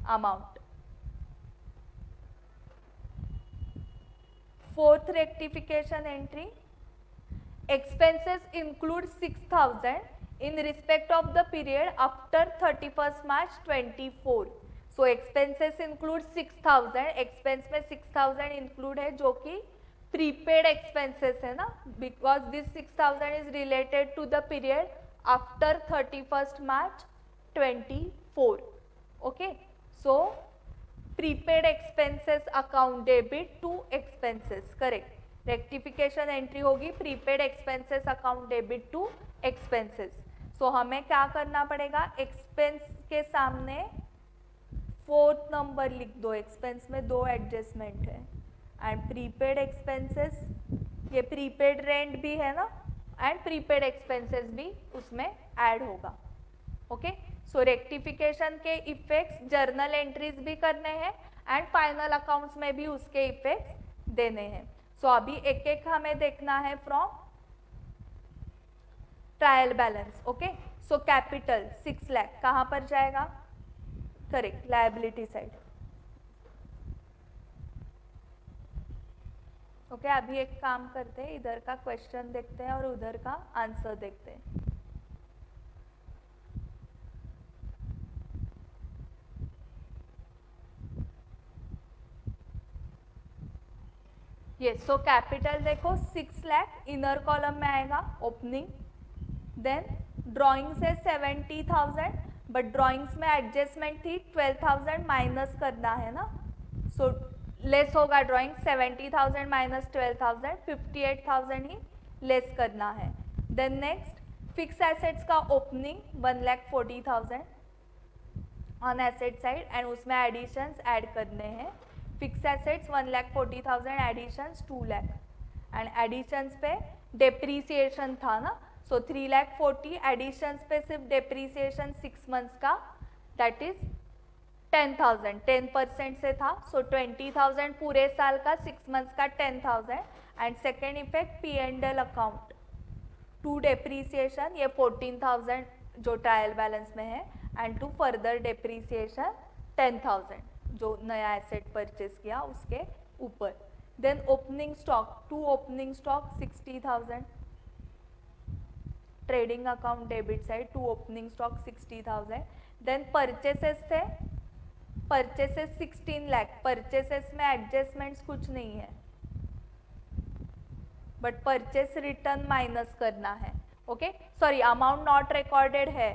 amount. Fourth rectification entry, expenses include 6000 in respect of the period after 31st March 24। So expenses include 6000। Expense में 6000 इंक्लूड है जो कि प्रीपेड एक्सपेंसेस है ना, because this 6000 is related to the period after 31st March 24। Okay, so prepaid expenses account debit to expenses, correct. Rectification entry होगी prepaid expenses account debit to expenses. So हमें क्या करना पड़ेगा? एक्सपेंस के सामने 4th number लिख दो। Expense में 2 एडजस्टमेंट है एंड प्रीपेड एक्सपेंसेस, ये प्रीपेड रेंट भी है ना, एंड प्रीपेड एक्सपेंसेस भी उसमें ऐड होगा। ओके, सो रेक्टिफिकेशन के इफेक्ट्स जर्नल एंट्रीज भी करने हैं एंड फाइनल अकाउंट्स में भी उसके इफेक्ट्स देने हैं। सो अभी एक एक हमें देखना है from trial balance. Okay, so capital 6 lakh कहां पर जाएगा? Correct, liability side. ओके, अभी एक काम करते हैं, इधर का क्वेश्चन देखते हैं और उधर का आंसर देखते हैं। ये सो कैपिटल देखो 6 लाख इनर कॉलम में आएगा ओपनिंग। देन ड्राइंग्स है 70,000, बट ड्राइंग्स में एडजस्टमेंट थी 12,000 माइनस करना है ना। सो लेस होगा ड्राइंग 70,000 माइनस 12,000 58,000 ही लेस करना है। देन नेक्स्ट फिक्स एसेट्स का opening 1,40,000 on asset side and उसमें एडिशंस ऐड करने हैं। Fixed assets 1,40,000 additions 2 lakh and additions पे डेप्रीसिएशन था ना। सो 3,40,000 एडिशंस पे सिर्फ डेप्रीसिएशन 6 मंथ्स का, दैट इज 10,000 10% से था। सो 20,000 पूरे साल का, 6 मंथ्स का 10,000। And second effect P&L account to depreciation, ये 14,000 जो ट्रायल बैलेंस में है एंड टू फर्दर डेप्रीसिएशन 10,000 जो नया एसेट परचेज किया उसके ऊपर। Then opening stock to opening stock 60,000, trading account debit side to opening stock 60,000। Then purchases थे, परचेसेस 16 लाख। परचेसेस में एडजस्टमेंट्स कुछ नहीं है, बट परचेस रिटर्न माइनस करना है। Okay, sorry amount not recorded है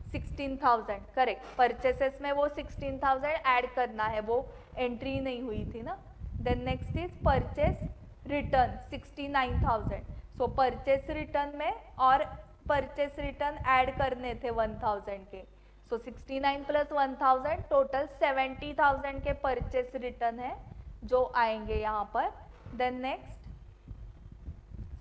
16,000, करेक्ट। परचेसेस में वो 16,000 ऐड करना है, वो एंट्री नहीं हुई थी ना। Then next is purchase return 69,000। So purchase return में और परचेस रिटर्न ऐड करने थे 1,000 के। सो 69 प्लस 1,000 टोटल 70,000 के परचेस रिटर्न है जो आएंगे यहाँ पर। Then next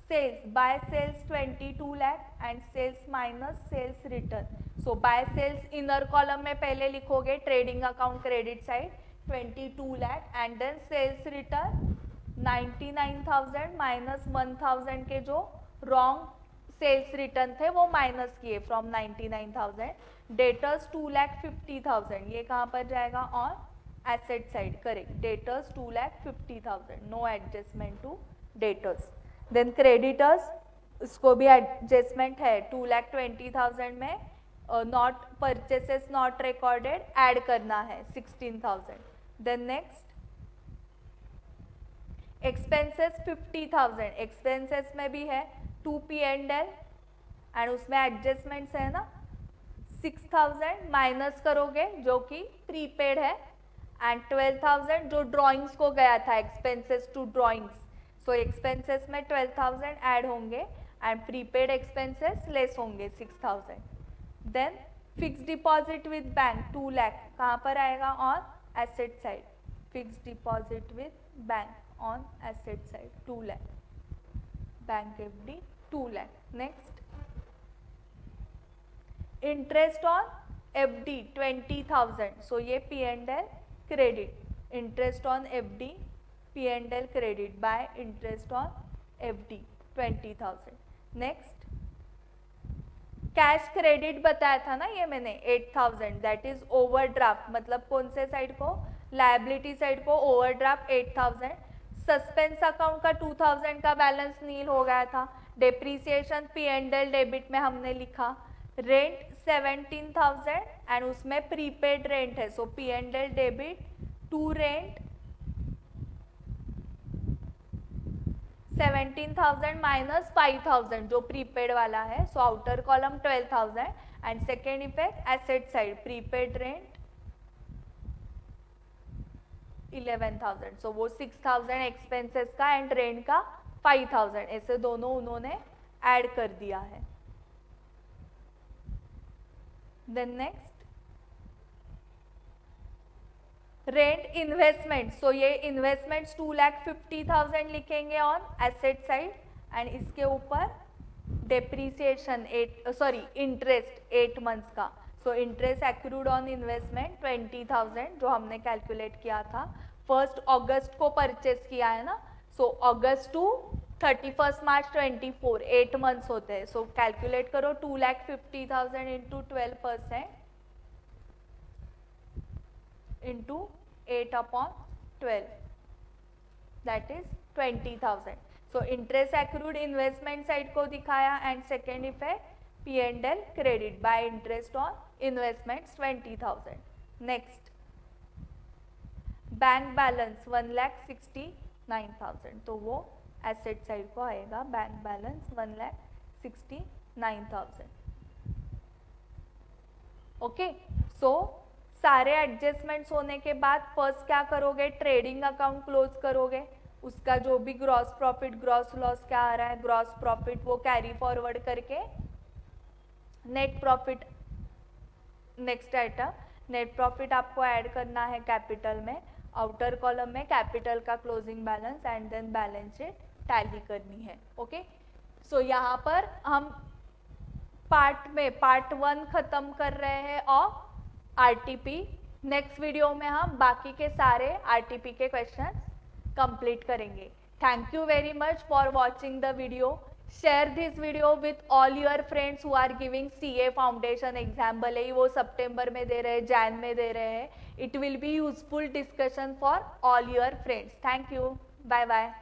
sales, by sales 22 lakh and sales minus sales return. So by sales inner column में पहले लिखोगे trading account credit side 22 lakh and then sales return 99,000 minus 1,000 के जो रॉन्ग सेल्स रिटर्न थे वो माइनस किए फ्रॉम 99,000। डेटर्स 2,50,000, ये कहाँ पर जाएगा? On asset side, correct. Debtors 2,50,000, no adjustment to debtors. Then creditors, उसको भी adjustment है 2,20,000 में, not purchases not recorded add करना है 16,000. Then next expenses 50,000, expenses में भी है 2 P&L एंड उसमें एडजस्टमेंट्स है ना 6,000 माइनस करोगे जो कि प्रीपेड है एंड 12,000 जो ड्राइंग्स को गया था expenses to drawings. So expenses में 12,000 ऐड होंगे एंड प्रीपेड एक्सपेंसेस लेस होंगे 6,000. Then fixed deposit with bank 2 lakh कहाँ पर आएगा? On asset side. Fixed deposit with bank on asset side 2 lakh. Bank FD 2 lakh. Next interest on FD 20,000. So ये P&L credit. Interest on FD P&L credit by interest on FD 20,000. Next cash credit बताया था ना ये मैंने 8,000, that is overdraft. मतलब कौन से side को? लायबिलिटी साइड को ओवरड्राफ्ट 8,000. सस्पेंस अकाउंट का 2,000 का बैलेंस नील हो गया था. डेप्रीसिएशन P&L डेबिट में हमने लिखा. रेंट 17,000 एंड उसमें प्रीपेड रेंट है. So P&L debit to rent 17,000 minus 5,000 जो प्रीपेड वाला है. So outer column 12,000 and second effect asset side prepaid rent 11,000. So वो 6,000 एक्सपेंसेस का एंड रेंट का 5,000 ऐसे दोनों उन्होंने ऐड कर दिया है. Then next rent investment. So ये इन्वेस्टमेंट्स 2,50,000 लिखेंगे ऑन एसेट साइड एंड इसके ऊपर डेप्रीसिएशन इंटरेस्ट 8 मंथ्स का. So interest accrued on investment 20,000 जो हमने कैलकुलेट किया था. 1 अगस्त को परचेस किया है ना. सो अगस्त टू 31 मार्च 24 8 मंथ्स होते हैं. सो कैलकुलेट करो 2,50,000 into 12% into 8/12 that is 20,000. So interest accrued investment side को दिखाया and second effect P&L credit by interest on investments 20,000. Next bank balance 1,69,000. तो वो एसेट साइड को आएगा. Bank balance 1,69,000. ओके. सो सारे एडजस्टमेंट्स होने के बाद फर्स्ट क्या करोगे? ट्रेडिंग अकाउंट क्लोज करोगे. उसका जो भी ग्रॉस प्रॉफिट ग्रॉस लॉस क्या आ रहा है ग्रॉस प्रॉफिट वो कैरी फॉरवर्ड करके net profit next item net profit आपको ऐड करना है कैपिटल में. आउटर कॉलम में कैपिटल का closing balance and then balance sheet tally करनी है. ओके. सो यहाँ पर हम पार्ट 1 खत्म कर रहे हैं और आरटीपी. नेक्स्ट वीडियो में हम बाकी के सारे आरटीपी के क्वेश्चंस कंप्लीट करेंगे. Thank you very much for watching the video. Share this video with all your friends who are giving CA foundation exam. भले ही वो सितंबर में दे रहे हैं जैन में दे रहे हैं. It will be useful discussion for all your friends. Thank you. Bye bye.